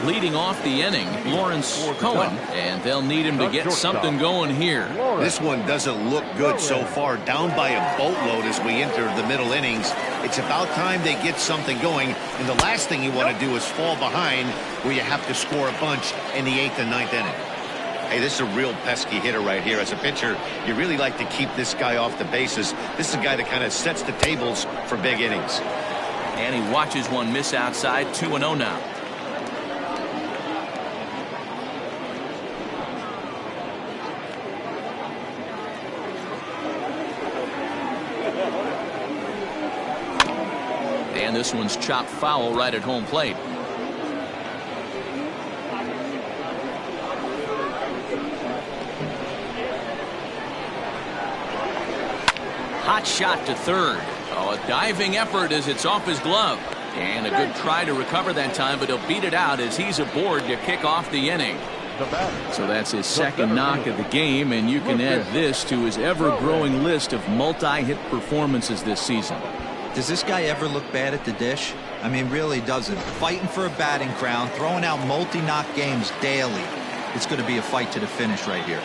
Leading off the inning, Lawrence Kohan, and they'll need him to get something going here. This one doesn't look good so far, down by a boatload as we enter the middle innings. It's about time they get something going, and the last thing you want to do is fall behind where you have to score a bunch in the 8th and 9th inning. Hey, this is a real pesky hitter right here. As a pitcher, you really like to keep this guy off the bases. This is a guy that kind of sets the tables for big innings. And he watches one miss outside. 2-0 now. And this one's chopped foul right at home plate. Hot shot to third. Oh, a diving effort as it's off his glove. And a good try to recover that time, but he'll beat it out as he's aboard to kick off the inning. The batter. So that's his second knock of the game, and you can add this to his ever-growing list of multi-hit performances this season. Does this guy ever look bad at the dish? I mean, really doesn't. Fighting for a batting crown, throwing out multi-knock games daily. It's going to be a fight to the finish right here.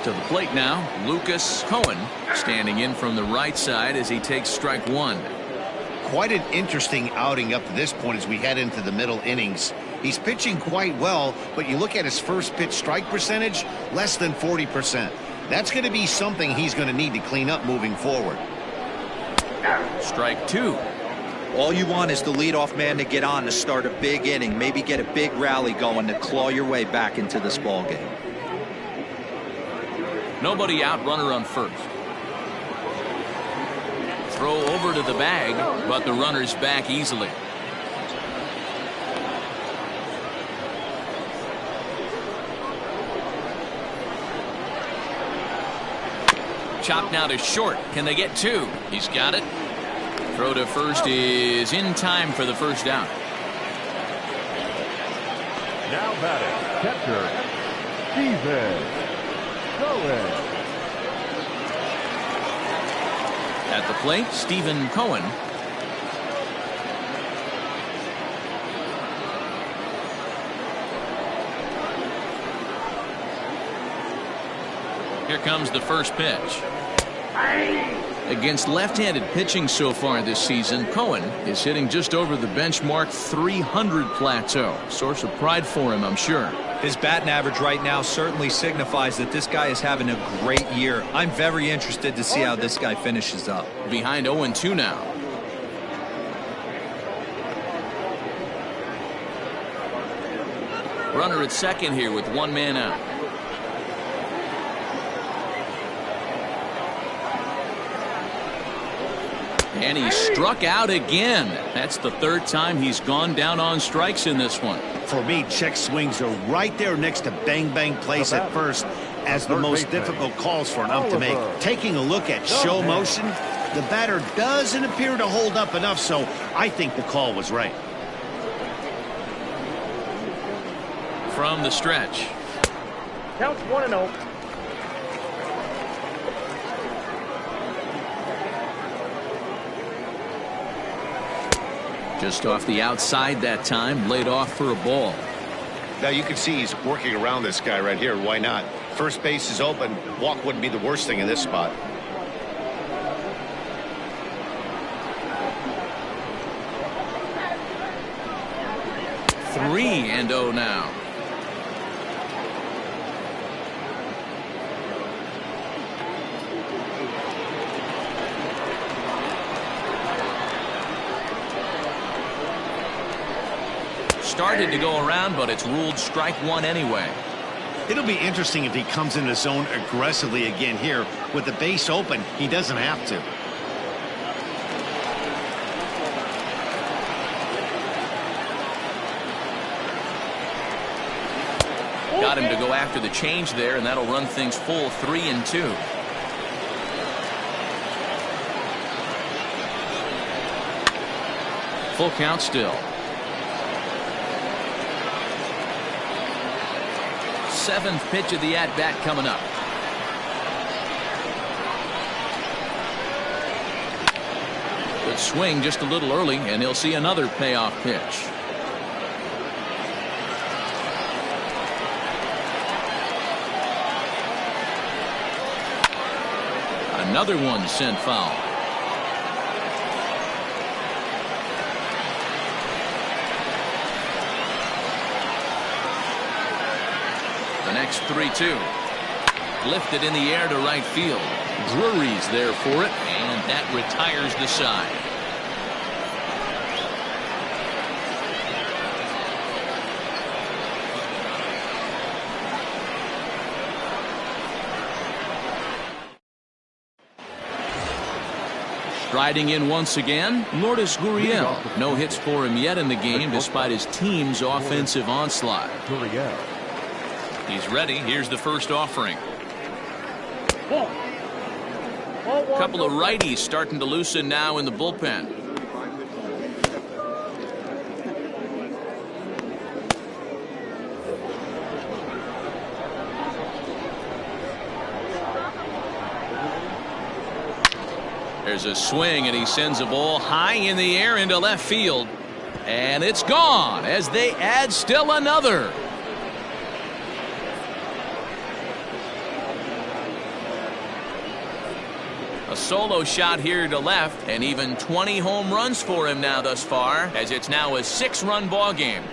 To the plate now, Lucas Kohan standing in from the right side as he takes strike one. Quite an interesting outing up to this point as we head into the middle innings. He's pitching quite well, but you look at his first pitch strike percentage, less than 40%. That's going to be something he's going to need to clean up moving forward. Strike two. All you want is the leadoff man to get on to start a big inning, maybe get a big rally going to claw your way back into this ball game. Nobody out, runner on first. Throw over to the bag, but the runner's back easily. Chop now to short. Can they get two? He's got it. Throw to first is in time for the first out. Now batting, catcher, Steven Kohan. At the plate, Stephen Kohan. Here comes the first pitch. Against left-handed pitching so far this season, Kohan is hitting just over the benchmark 300 plateau. Source of pride for him, I'm sure. His batting average right now certainly signifies that this guy is having a great year. I'm very interested to see how this guy finishes up. Behind 0-2 now. Runner at second here with one man out. And he struck out again. That's the third time he's gone down on strikes in this one. For me, check swings are right there next to bang bang plays at first as the most difficult calls for an ump to make. Taking a look at show motion, the batter doesn't appear to hold up enough, so I think the call was right. From the stretch. Counts 1-0. Just off the outside that time, laid off for a ball. Now you can see he's working around this guy right here. Why not? First base is open. Walk wouldn't be the worst thing in this spot. Three and 0 now. Started to go around, but it's ruled strike one anyway. It'll be interesting if he comes in the zone aggressively again here. With the base open, he doesn't have to. Got him to go after the change there, and that'll run things full 3-2. Full count still. Seventh pitch of the at-bat coming up. Good swing just a little early, and he'll see another payoff pitch. Another one sent foul. The next 3-2. Lifted in the air to right field. Drury's there for it, and that retires the side. Striding in once again, Lourdes Gurriel. No hits for him yet in the game despite his team's offensive onslaught. He's ready. Here's the first offering. Couple of righties starting to loosen now in the bullpen. There's a swing, and he sends a ball high in the air into left field. And it's gone as they add still another. A solo shot here to left, and even 20 home runs for him now thus far, as it's now a 6-run ball game.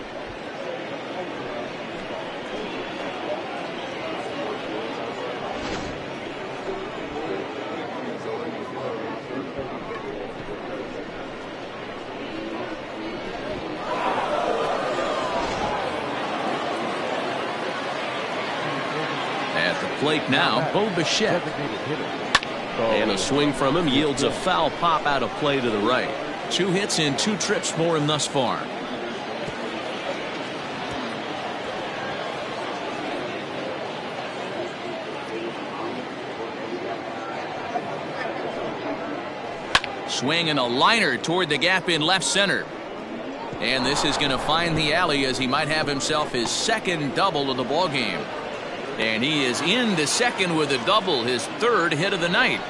At the plate now, Bo Bichette. And a swing from him yields a foul pop out of play to the right. 2 hits and 2 trips for him thus far. Swing and a liner toward the gap in left center. And this is going to find the alley as he might have himself his 2nd double of the ball game. And he is into second with a double, his 3rd hit of the night.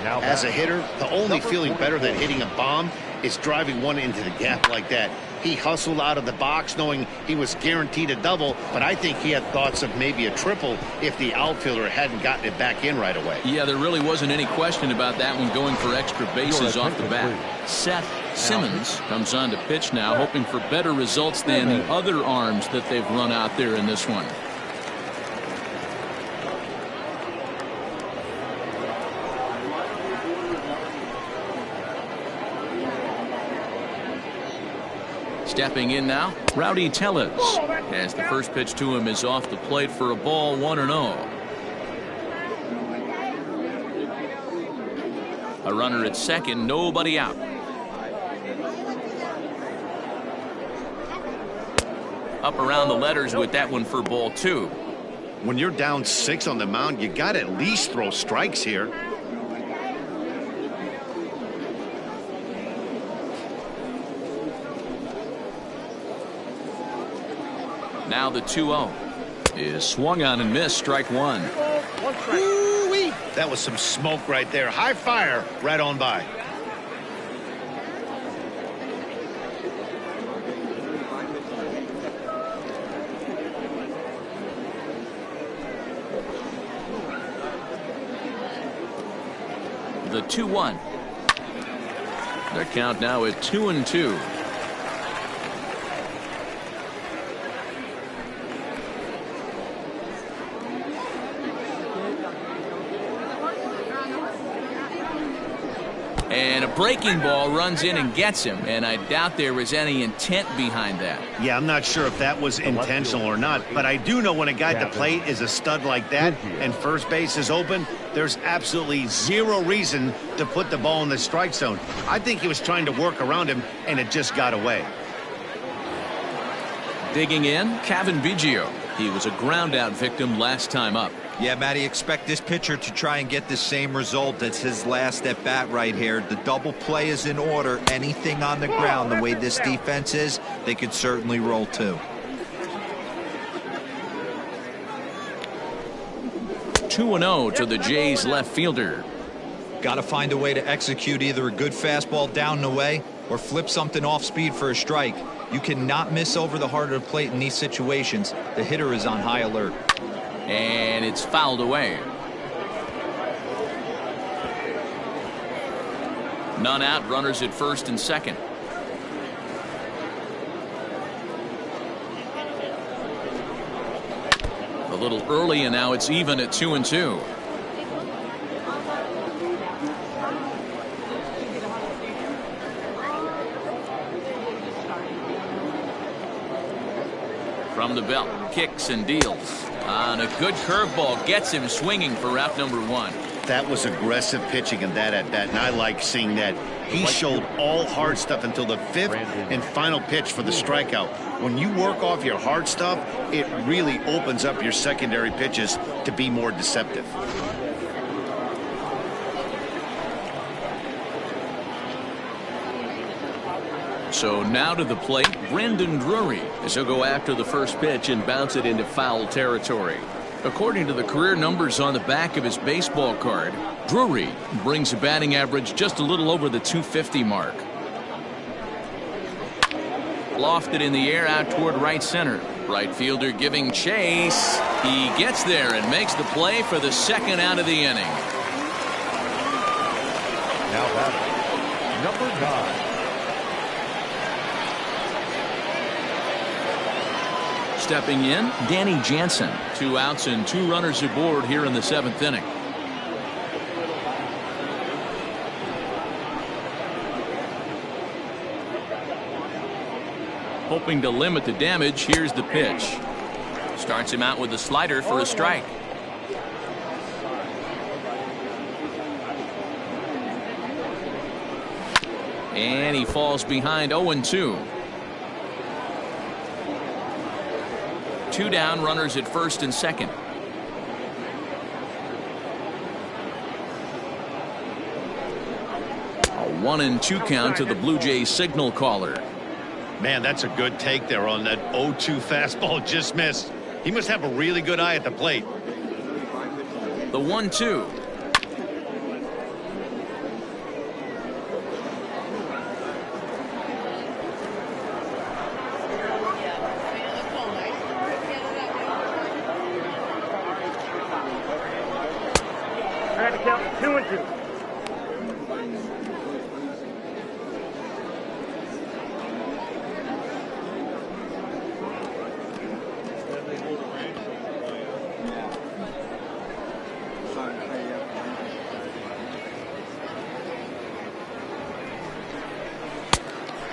As a hitter, the only feeling better than hitting a bomb is driving one into the gap like that. He hustled out of the box knowing he was guaranteed a double, but I think he had thoughts of maybe a triple if the outfielder hadn't gotten it back in right away. Yeah, there really wasn't any question about that one, going for extra bases off the bat. Seth Simmons comes on to pitch now, hoping for better results than the other arms that they've run out there in this one. Stepping in now, Rowdy Tellez, as the first pitch to him is off the plate for a ball, 1-0. A runner at second, nobody out. Up around the letters with that one for ball 2. When you're down 6 on the mound, you got to at least throw strikes here. Now the 2-0 is swung on and missed, strike 1. Ooh-wee. That was some smoke right there. High fire right on by. The 2-1. Their count now at 2-2. And a breaking ball runs in and gets him, and I doubt there was any intent behind that. Yeah, I'm not sure if that was intentional or not, but I do know when a guy at the plate is a stud like that and first base is open, there's absolutely zero reason to put the ball in the strike zone. I think he was trying to work around him, and it just got away. Digging in, Kevin Biggio. He was a ground-out victim last time up. Yeah, Matty, expect this pitcher to try and get the same result as his last at bat right here. The double play is in order. Anything on the ground, the way this defense is, they could certainly roll too. 2-0 to the Jays left fielder. Got to find a way to execute either a good fastball down and away or flip something off speed for a strike. You cannot miss over the heart of the plate in these situations. The hitter is on high alert. And it's fouled away. None out, runners at first and second. A little early, and now it's even at 2-2. From the belt, kicks and deals. On a good curveball, gets him swinging for out number 1. That was aggressive pitching in that at bat, and I like seeing that. He showed all hard stuff until the 5th and final pitch for the strikeout. When you work off your hard stuff, it really opens up your secondary pitches to be more deceptive. So now to the plate, Brendan Drury, as he'll go after the first pitch and bounce it into foul territory. According to the career numbers on the back of his baseball card, Drury brings a batting average just a little over the 250 mark. Lofted in the air out toward right center. Right fielder giving chase. He gets there and makes the play for the second out of the inning. Now batting, number 9. Stepping in, Danny Jansen. 2 outs and 2 runners aboard here in the 7th inning. Hoping to limit the damage, here's the pitch. Starts him out with a slider for a strike. And he falls behind 0-2. 2 down, runners at first and second. A 1-2 count to the Blue Jays signal caller. Man, that's a good take there on that 0-2 fastball just missed. He must have a really good eye at the plate. The 1-2. I had to count 2-2.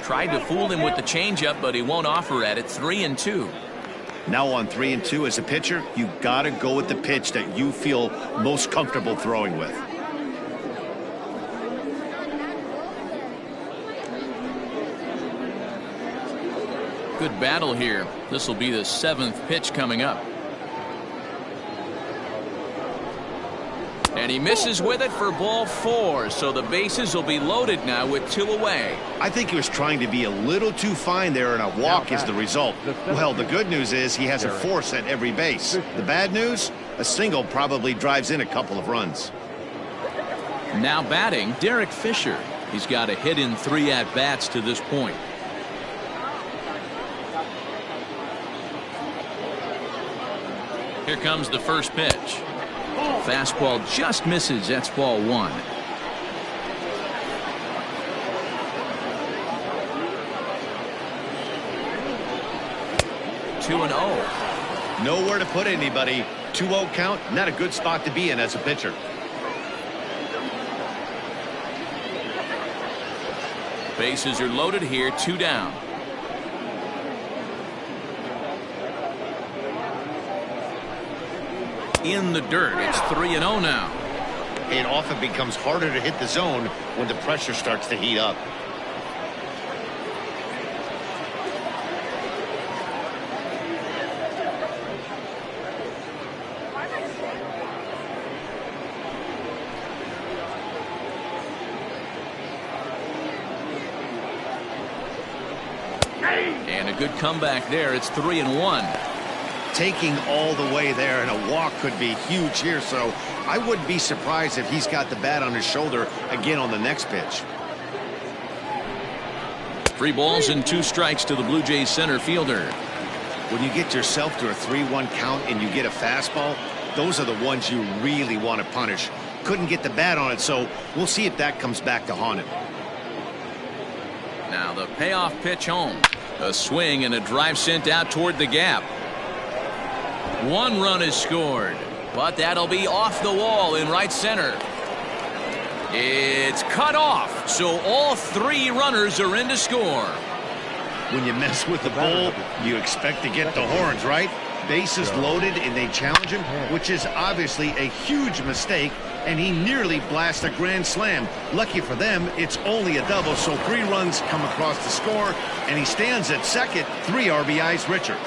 Tried to fool him with the changeup, but he won't offer at it. 3-2. Now on 3-2 as a pitcher, you got to go with the pitch that you feel most comfortable throwing with. Good battle here. This will be the 7th pitch coming up. And he misses with it for ball 4, so the bases will be loaded now with 2 away. I think he was trying to be a little too fine there, and a walk is the result. Well, the good news is he has a force at every base. The bad news, a single probably drives in a couple of runs. Now batting, Derek Fisher. He's got a hit in 3 at-bats to this point. Here comes the first pitch. Fastball just misses. That's ball 1. Two and 0. Nowhere to put anybody. 2-0 count, not a good spot to be in as a pitcher. Bases are loaded here. 2 down. In the dirt. It's 3-0 now. It often becomes harder to hit the zone when the pressure starts to heat up. And a good comeback there. It's 3-1. Taking all the way there, and a walk could be huge here, so I wouldn't be surprised if he's got the bat on his shoulder again on the next pitch. 3 balls and 2 strikes to the Blue Jays center fielder. When you get yourself to a 3-1 count and you get a fastball, those are the ones you really want to punish. Couldn't get the bat on it, so we'll see if that comes back to haunt him. Now the payoff pitch home. A swing and a drive sent out toward the gap. 1 run is scored, but that'll be off the wall in right center. It's cut off, so all 3 runners are in to score. When you mess with the bull, you expect to get the horns, right? Bases loaded and they challenge him, which is obviously a huge mistake, and he nearly blasts a grand slam. Lucky for them, it's only a double, so 3 runs come across the score, and he stands at second, 3 RBIs richer.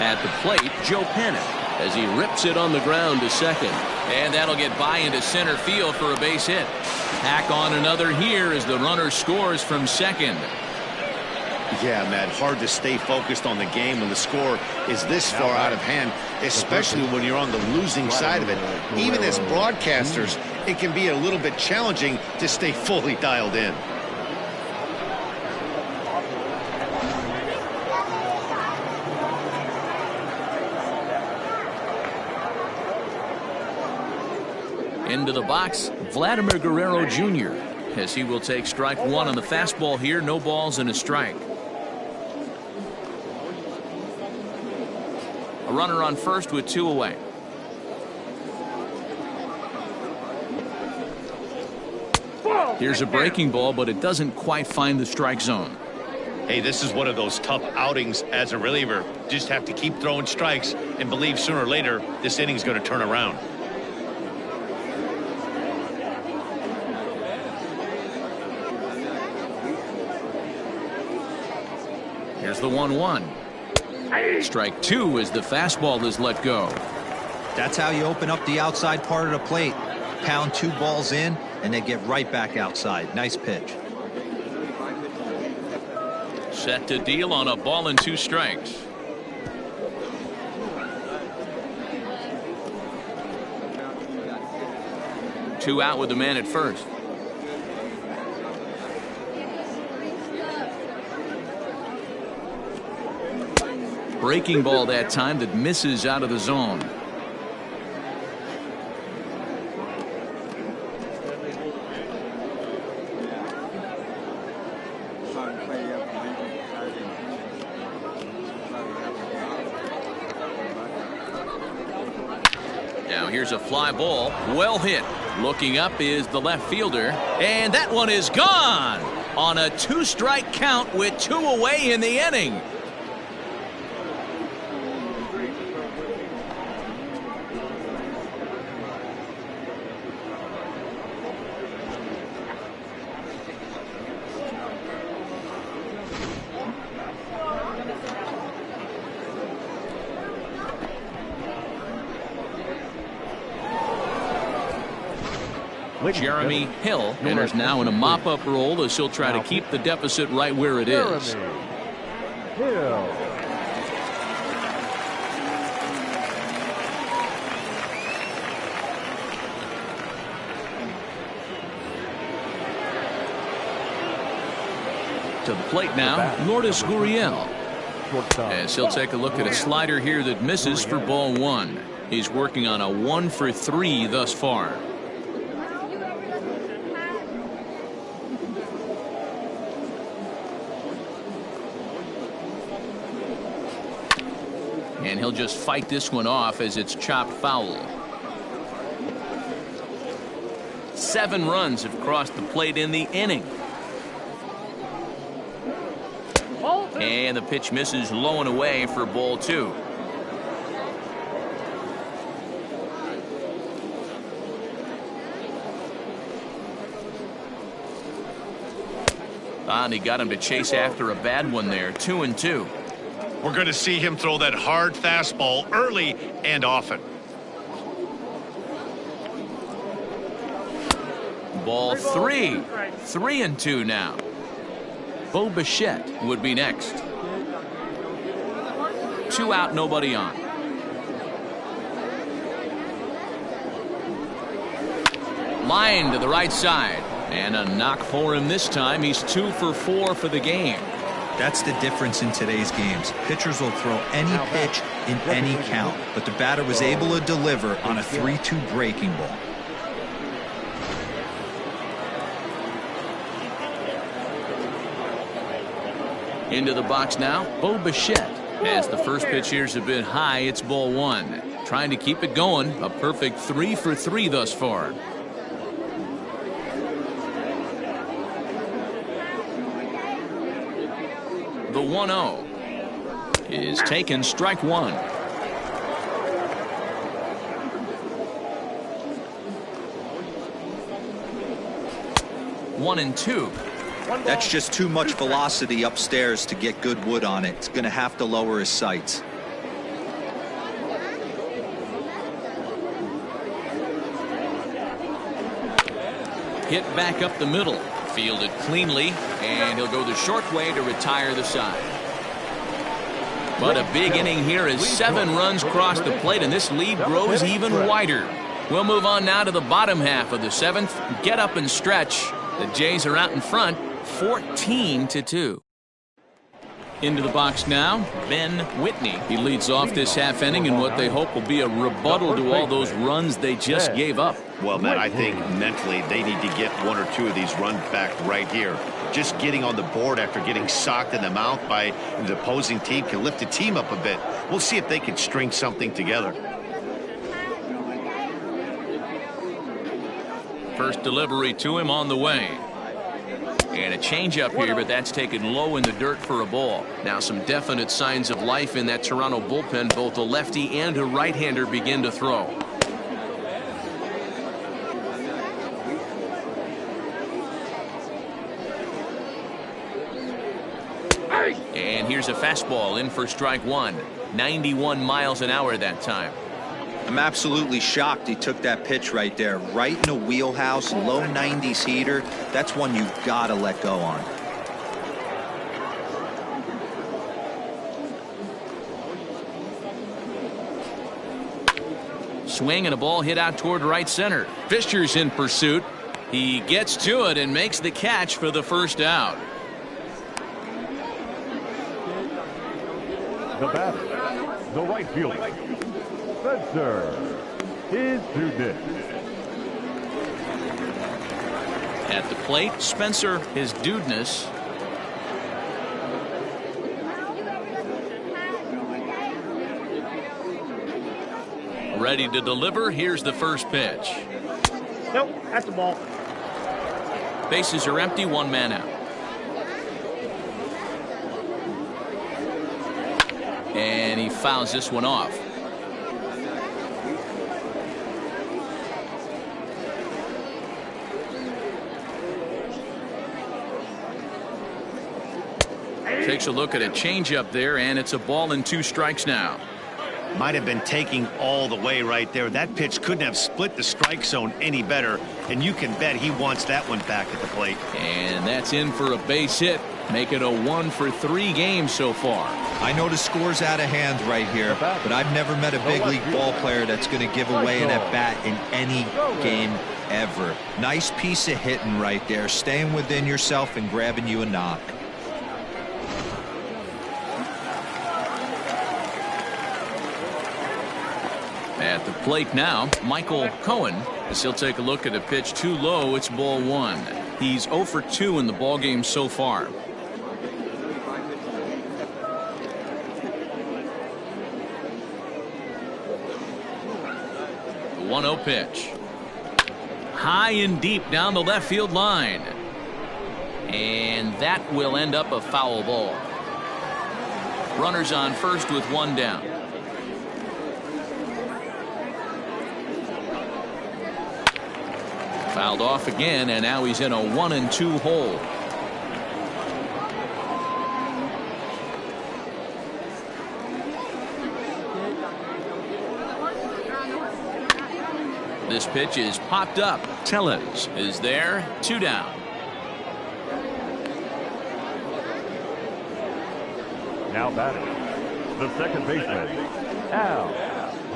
At the plate, Joe Pennant as he rips it on the ground to second. And that'll get by into center field for a base hit. Tack on another here as the runner scores from second. Yeah, Matt, hard to stay focused on the game when the score is this far out of hand, especially when you're on the losing side of it. Even as broadcasters, it can be a little bit challenging to stay fully dialed in. Into the box, Vladimir Guerrero Jr., as he will take strike one on the fastball here. No balls and a strike. A runner on first with 2 away. Here's a breaking ball, but it doesn't quite find the strike zone. Hey, this is one of those tough outings as a reliever. Just have to keep throwing strikes and believe sooner or later this inning's going to turn around. Here's the 1-1. Strike 2 as the fastball is let go. That's how you open up the outside part of the plate. Pound 2 balls in, and they get right back outside. Nice pitch. Set to deal on a ball and 2 strikes. Two out with the man at first. Breaking ball that time that misses out of the zone. Now here's a fly ball, well hit. Looking up is the left fielder, and that one is gone on a 2-strike count with 2 away in the inning. Jeremy Hill enters now in a mop-up role as he'll try to keep the deficit right where it is. Hill. To the plate now, Lourdes Gurriel, Shortstop. as he'll take a look at a slider here that misses for ball 1. He's working on a 1 for 3 thus far. And he'll just fight this one off as it's chopped foul. 7 runs have crossed the plate in the inning. And the pitch misses low and away for ball 2. And he got him to chase after a bad one there. 2-2. We're going to see him throw that hard fastball early and often. Ball 3. 3-2 now. Bo Bichette would be next. 2 out, nobody on. Line to the right side. And a knock for him this time. He's 2 for 4 for the game. That's the difference in today's games. Pitchers will throw any pitch in any count, but the batter was able to deliver on a 3-2 breaking ball. Into the box now, Bo Bichette. As the first pitch here's a bit high, it's ball 1. Trying to keep it going. A perfect 3 for 3 thus far. The 1-0 is taken, strike 1. 1-2. That's just too much velocity upstairs to get good wood on it. It's going to have to lower his sights. Hit back up the middle. Fielded cleanly, and he'll go the short way to retire the side. But a big inning here as 7 runs cross the plate, and this lead grows even wider. We'll move on now to the bottom half of the 7th. Get up and stretch. The Jays are out in front, 14-2. Into the box now, Ben Whitney. He leads off this half inning in what they hope will be a rebuttal to all those runs they just gave up. Well, Matt, I think mentally they need to get 1 or 2 of these runs back right here. Just getting on the board after getting socked in the mouth by the opposing team can lift the team up a bit. We'll see if they can string something together. First delivery to him on the way. And a changeup here, but that's taken low in the dirt for a ball. Now some definite signs of life in that Toronto bullpen. Both a lefty and a right-hander begin to throw. And here's a fastball in for strike 1. 91 miles an hour that time. I'm absolutely shocked he took that pitch right there, right in the wheelhouse, low 90s heater. That's one you've got to let go on. Swing and a ball hit out toward right center. Fisher's in pursuit. He gets to it and makes the catch for the first out. The batter, the right fielder, Spencer, his Dudeness. At the plate, Spencer, his Dudeness. Ready to deliver. Here's the first pitch. Nope, that's the ball. Bases are empty, 1 man out. And he fouls this one off. Takes a look at a changeup there, and it's a ball and 2 strikes now. Might have been taking all the way right there. That pitch couldn't have split the strike zone any better, and you can bet he wants that one back at the plate. And that's in for a base hit. Make it a 1 for 3 games so far. I know the score's out of hand right here, but I've never met a big league ball player that's going to give away an at-bat in any game ever. Nice piece of hitting right there, staying within yourself and grabbing you a knock. At the plate now, Michael Kohan, as he'll take a look at a pitch too low. It's ball 1. He's 0 for 2 in the ballgame so far. The 1-0 pitch. High and deep down the left field line. And that will end up a foul ball. Runners on first with 1 down. Fouled off again, and now he's in a 1-2 hole. This pitch is popped up. Tellez is there, 2 down. Now batting, the second baseman, Al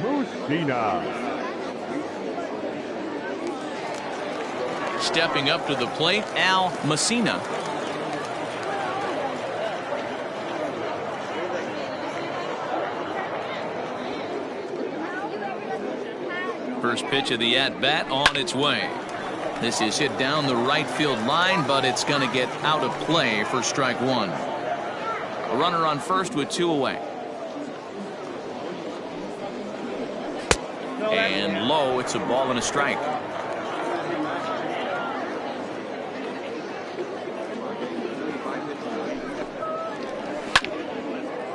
Musina. Stepping up to the plate, Al Musina. First pitch of the at-bat on its way. This is hit down the right field line, but it's going to get out of play for strike 1. A runner on first with 2 away. And low, it's a ball and a strike.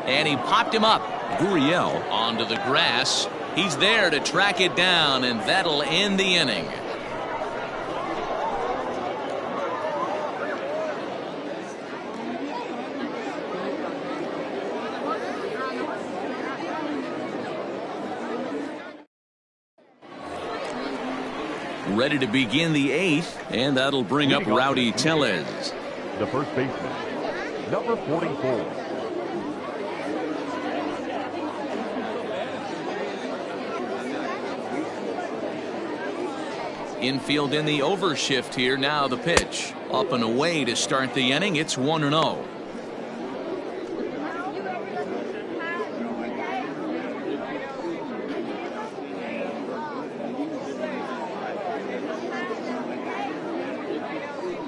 And he popped him up. Gurriel onto the grass. He's there to track it down, and that'll end the inning. Ready to begin the 8th, and that'll bring up Rowdy Tellez. The first baseman, number 44. Infield in the overshift here. Now the pitch. Up and away to start the inning. It's 1-0.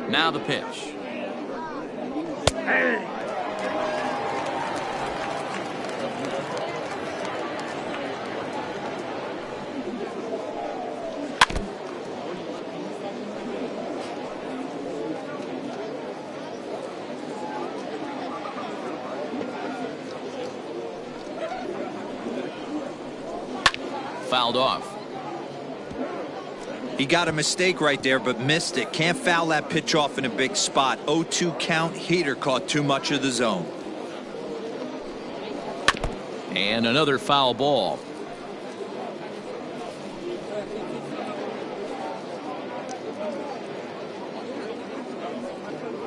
Now the pitch. Fouled off. He got a mistake right there, but missed it. Can't foul that pitch off in a big spot. 0-2 count. Heater caught too much of the zone. And another foul ball.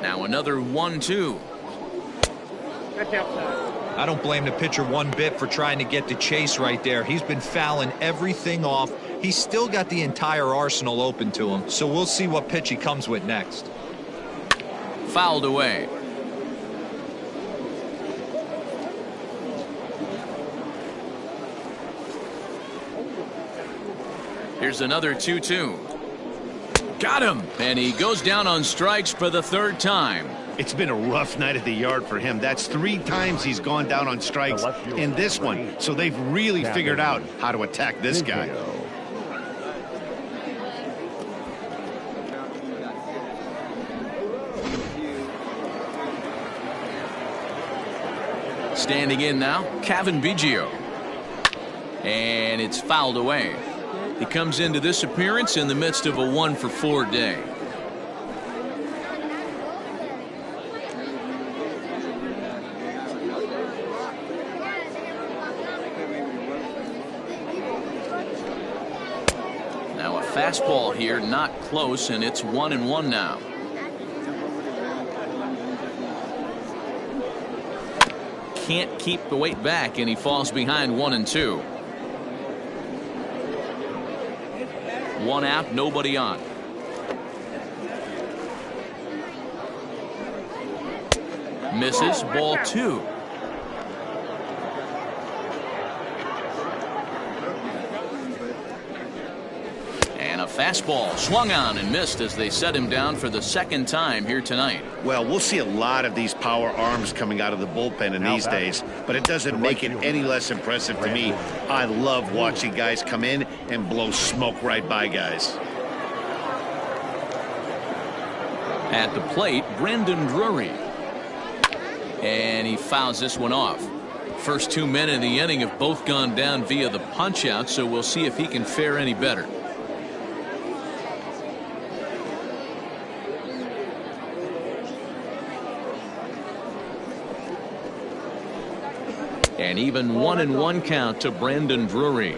Now another 1-2. I don't blame the pitcher one bit for trying to get the chase right there. He's been fouling everything off. He's still got the entire arsenal open to him, so we'll see what pitch he comes with next. Fouled away. Here's another 2-2. Got him, and he goes down on strikes for the 3rd time. It's been a rough night at the yard for him. That's 3 times he's gone down on strikes in this one. So they've really figured out how to attack this guy. Standing in now, Cavan Biggio. And it's fouled away. He comes into this appearance in the midst of a 1-for-4 day. Now a fastball here, not close, and it's 1-1 now. Can't keep the weight back, and he falls behind 1-2. 1 out, nobody on. Misses, ball 2. And a fastball swung on and missed as they set him down for the 2nd time here tonight. Well, we'll see a lot of these power arms coming out of the bullpen in these days, but it doesn't make it any less impressive to me. I love watching guys come in and blow smoke right by guys. At the plate, Brendan Drury. And he fouls this one off. First 2 men in the inning have both gone down via the punch out, so we'll see if he can fare any better. An even 1-1 count to Brendan Drury.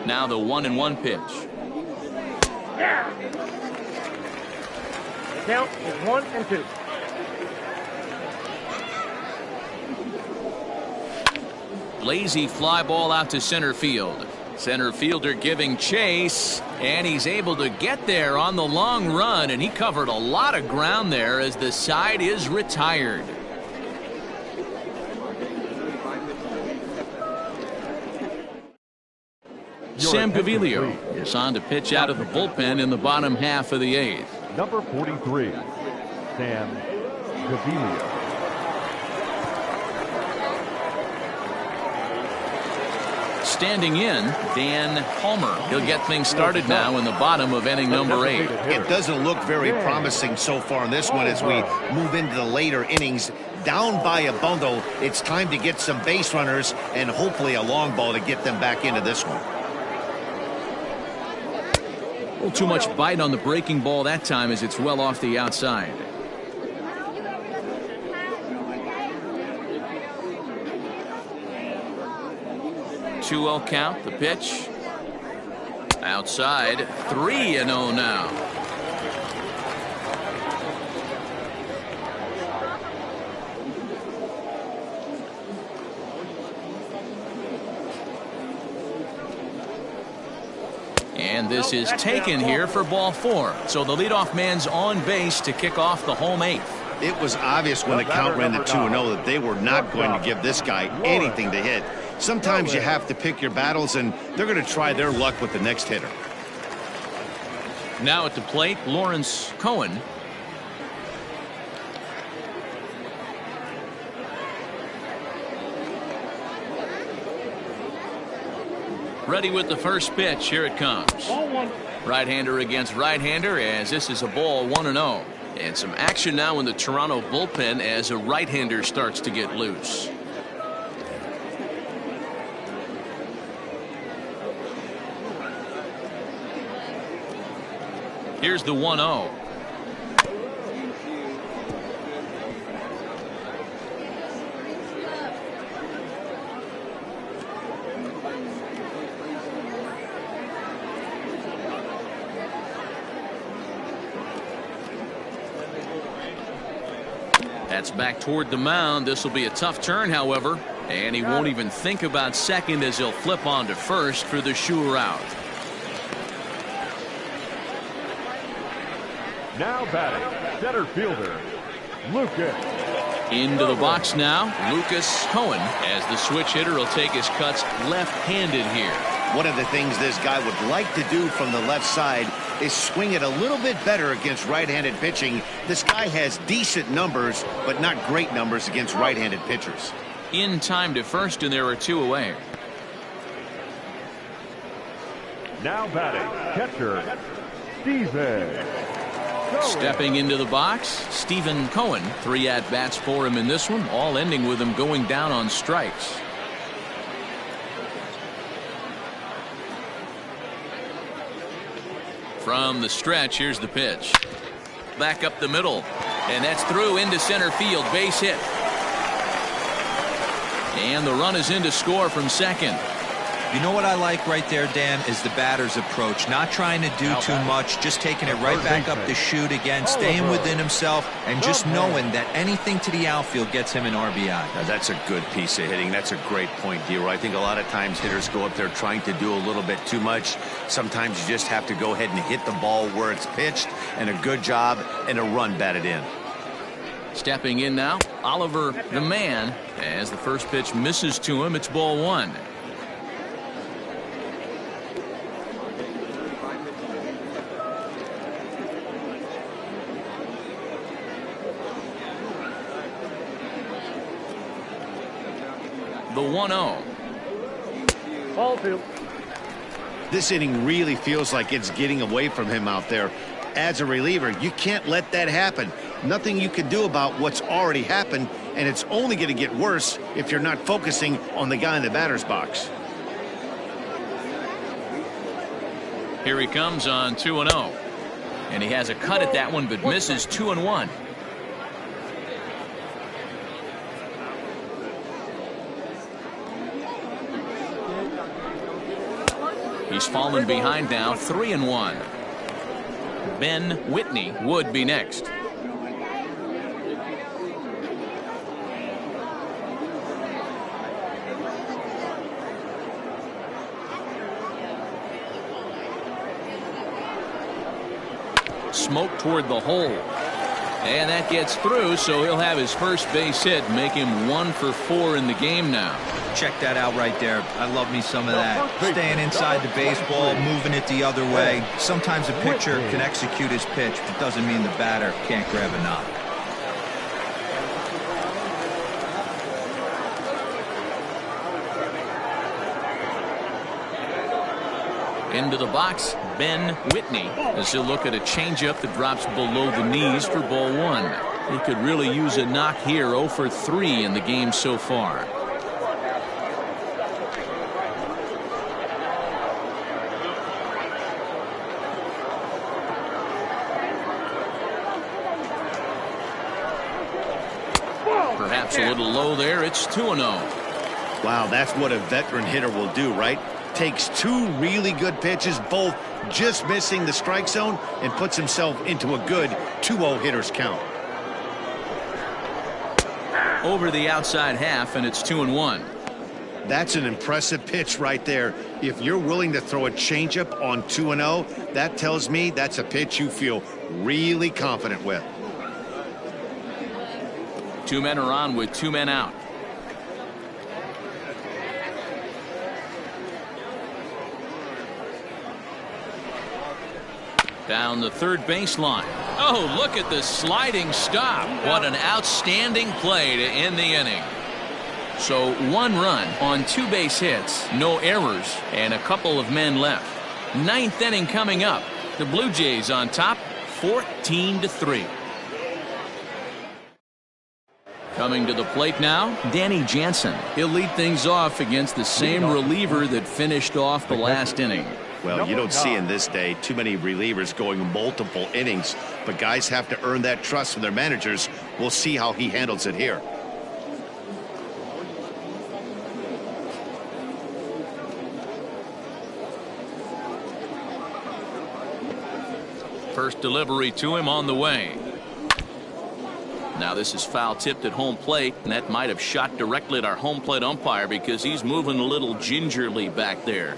Now the 1-1 pitch. The count is 1-2. Lazy fly ball out to center field. Center fielder giving chase, and he's able to get there on the long run, and he covered a lot of ground there as the side is retired. Sam Gaviglio is on to pitch out of the bullpen in the bottom half of the 8th. Number 43, Sam Gaviglio. Standing in, Dan Palmer. He'll get things started now in the bottom of inning number 8. It doesn't look very promising so far in this one as we move into the later innings. Down by a bundle, it's time to get some base runners and hopefully a long ball to get them back into this one. little too much bite on the breaking ball that time as it's well off the outside. 2-0 count. The pitch outside. 3-0 now. And this is taken here for ball 4. So the leadoff man's on base to kick off the home 8th. It was obvious when the count ran to 2-0 that they were not going to give this guy anything to hit. Sometimes you have to pick your battles, and they're going to try their luck with the next hitter. Now at the plate, Lawrence Kohan. Ready with the first pitch. Here it comes. Right-hander against right-hander, as this is a ball 1-0. And some action now in the Toronto bullpen as a right-hander starts to get loose. Here's the 1-0. That's back toward the mound. This will be a tough turn, however, and he won't even think about second as he'll flip on to first for the sure out. Now batting, center fielder, Lucas. Into the box now, Lucas Kohan, as the switch hitter will take his cuts left-handed here. One of the things this guy would like to do from the left side is swing it a little bit better against right-handed pitching. This guy has decent numbers, but not great numbers against right-handed pitchers. In time to first, and there are 2 away. Now batting, catcher, Steven. Stepping into the box, Stephen Kohan. 3 at-bats for him in this one, all ending with him going down on strikes. From the stretch, here's the pitch. Back up the middle, and that's through into center field. Base hit. And the run is in to score from second. You know what I like right there, Dan, is the batter's approach. Not trying to do too much, just taking it right back up the chute again, staying within himself, and just knowing that anything to the outfield gets him an RBI. Now, that's a good piece of hitting. That's a great point, D-Roy. I think a lot of times hitters go up there trying to do a little bit too much. Sometimes you just have to go ahead and hit the ball where it's pitched, and a good job and a run batted in. Stepping in now, Oliver the man, as the first pitch misses to him. It's ball 1. The 1-0. Ball 2. This inning really feels like it's getting away from him out there. As a reliever, you can't let that happen. Nothing you can do about what's already happened, and it's only going to get worse if you're not focusing on the guy in the batter's box. Here he comes on 2-0. And he has a cut at that one, but misses 2-1. He's fallen behind now, 3-1. Ben Whitney would be next. Smoke toward the hole. And that gets through, so he'll have his first base hit, make him 1 for 4 in the game now. Check that out right there. I love me some of that. Staying inside the baseball, moving it the other way. Sometimes a pitcher can execute his pitch, but doesn't mean the batter can't grab a knock. Into the box, Ben Whitney, as he'll look at a changeup that drops below the knees for ball 1. He could really use a knock here. 0 for 3 in the game so far. Perhaps a little low there. It's 2-0. Wow, that's what a veteran hitter will do, right? Takes two really good pitches, both just missing the strike zone, and puts himself into a good 2-0 hitter's count. Over the outside half, and it's 2-1. That's an impressive pitch right there. If you're willing to throw a changeup on 2-0, that tells me that's a pitch you feel really confident with. 2 men are on with 2 men out. Down the third baseline. Oh, look at the sliding stop. What an outstanding play to end the inning. So 1 run on 2 base hits, no errors, and a couple of men left. 9th inning coming up. The Blue Jays on top, 14-3. Coming to the plate now, Danny Jansen. He'll lead things off against the same reliever that finished off the last inning. Well, you don't see in this day too many relievers going multiple innings, but guys have to earn that trust from their managers. We'll see how he handles it here. First delivery to him on the way. Now this is foul tipped at home plate, and that might have shot directly at our home plate umpire because he's moving a little gingerly back there.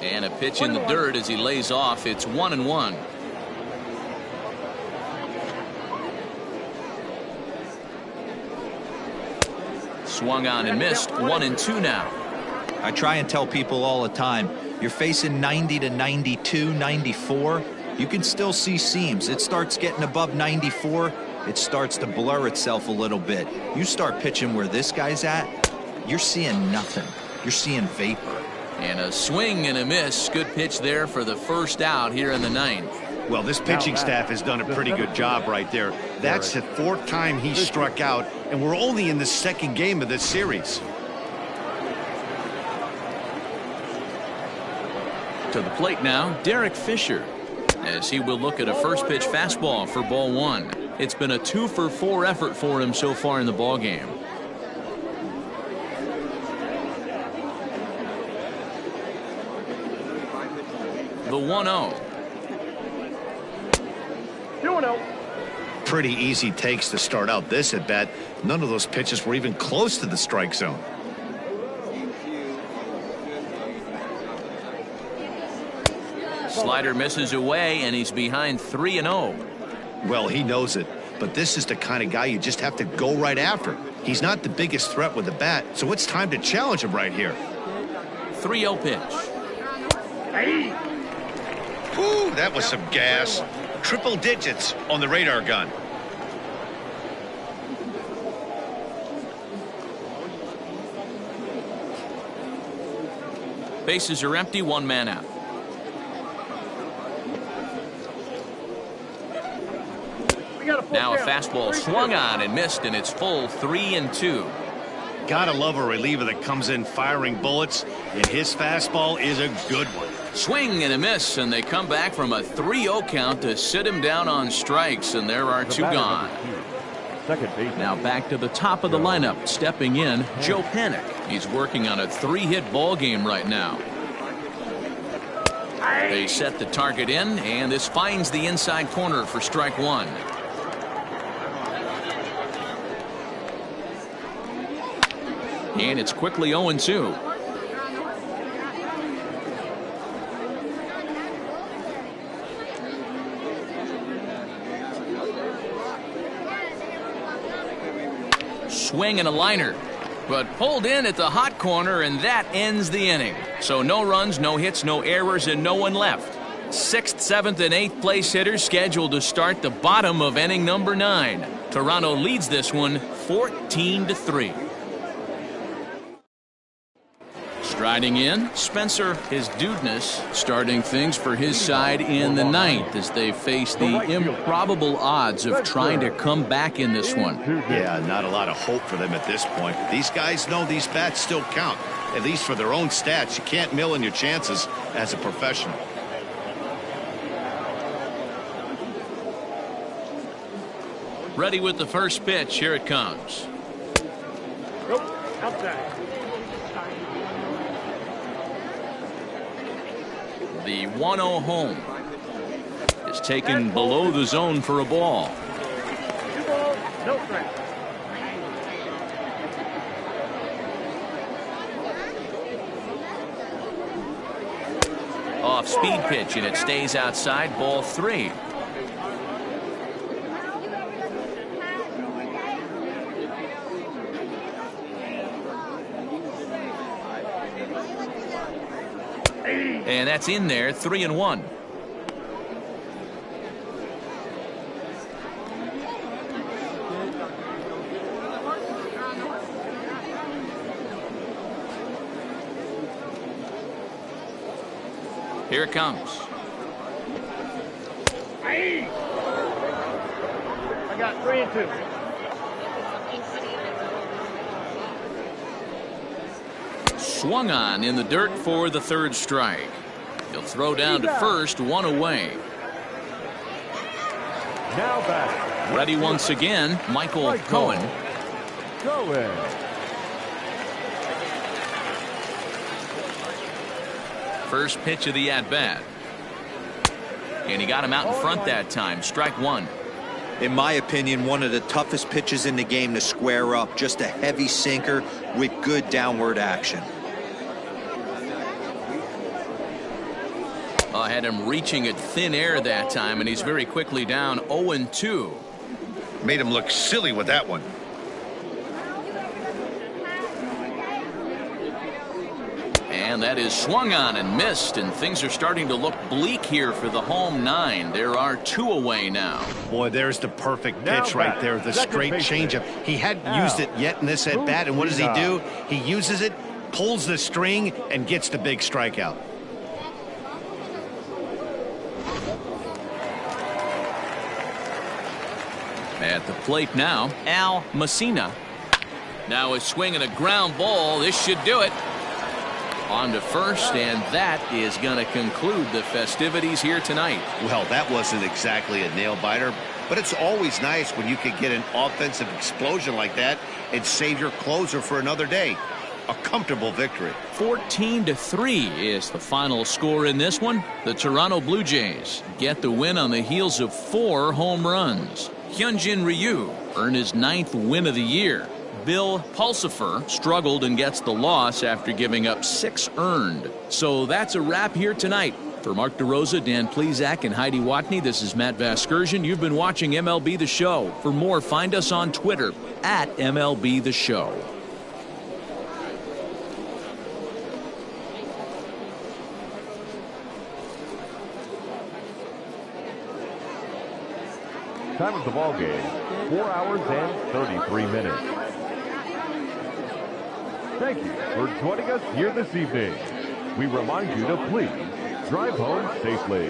And a pitch in the dirt as he lays off. It's 1-1. Swung on and missed. 1-2 now. I try and tell people all the time, you're facing 90 to 92, 94. You can still see seams. It starts getting above 94. It starts to blur itself a little bit. You start pitching where this guy's at, you're seeing nothing. You're seeing vapor. And a swing and a miss. Good pitch there for the first out here in the 9th. Well, this pitching staff has done a pretty good job right there. That's the 4th time he struck out, and we're only in the 2nd game of this series. To the plate now, Derek Fisher, as he will look at a first pitch fastball for ball 1. It's been a 2-for-4 effort for him so far in the ball game. The 1-0. 2-0. Pretty easy takes to start out this at bat. None of those pitches were even close to the strike zone. Slider misses away, and he's behind 3-0. Well, he knows it, but this is the kind of guy you just have to go right after. He's not the biggest threat with the bat, so it's time to challenge him right here. 3-0 pitch. Ooh, that was some gas. Triple digits on the radar gun. Bases are empty, 1 man out. Now a fastball swung on and missed, and it's full 3-2. Gotta love a reliever that comes in firing bullets, and his fastball is a good one. Swing and a miss, and they come back from a 3-0 count to sit him down on strikes, and there are 2 gone. Now back to the top of the lineup, stepping in, Joe Panik. He's working on a 3-hit ball game right now. They set the target in, and this finds the inside corner for strike 1. And it's quickly 0-2. Swing and a liner, but pulled in at the hot corner, and that ends the inning. So no runs, no hits, no errors, and no one left. 6th, 7th, and 8th place hitters scheduled to start the bottom of inning number 9. Toronto leads this one 14-3. Striding in, Spencer, his dudeness, starting things for his side in the 9th as they face the improbable odds of trying to come back in this one. Yeah, not a lot of hope for them at this point. These guys know these bats still count, at least for their own stats. You can't mill in your chances as a professional. Ready with the first pitch. Here it comes. Nope. Outside. The 1-0 home is taken below the zone for a ball. 2 balls, no strikes. Off speed pitch, and it stays outside. Ball 3. And that's in there. 3-1. Here it comes. I got 3-2. Swung on in the dirt for the third strike. He'll throw down to first, 1 away. Now back. Ready once again, Michael Kohan. Kohan. First pitch of the at-bat. And he got him out in front that time. Strike 1. In my opinion, one of the toughest pitches in the game to square up. Just a heavy sinker with good downward action. Had him reaching at thin air that time, and he's very quickly down 0-2. Made him look silly with that one. And that is swung on and missed, and things are starting to look bleak here for the home 9. There are 2 away now. Boy, there's the perfect Now pitch right back, there. The second straight baseman. changeup. He hadn't Now, used it yet in this at bat, and what does he do? Kohan. He uses it, pulls the string, and gets the big strikeout. At the plate now, Al Messina. Now a swing and a ground ball. This should do it. On to first, and that is going to conclude the festivities here tonight. Well, that wasn't exactly a nail-biter, but it's always nice when you can get an offensive explosion like that and save your closer for another day. A comfortable victory. 14-3 is the final score in this one. The Toronto Blue Jays get the win on the heels of 4 home runs. Hyunjin Ryu earned his 9th win of the year. Bill Pulsifer struggled and gets the loss after giving up 6 earned. So that's a wrap here tonight. For Mark DeRosa, Dan Plesac, and Heidi Watney, this is Matt Vasgersian. You've been watching MLB The Show. For more, find us on Twitter at MLB The Show. Time of the ball game, 4 hours and 33 minutes. Thank you for joining us here this evening. We remind you to please drive home safely.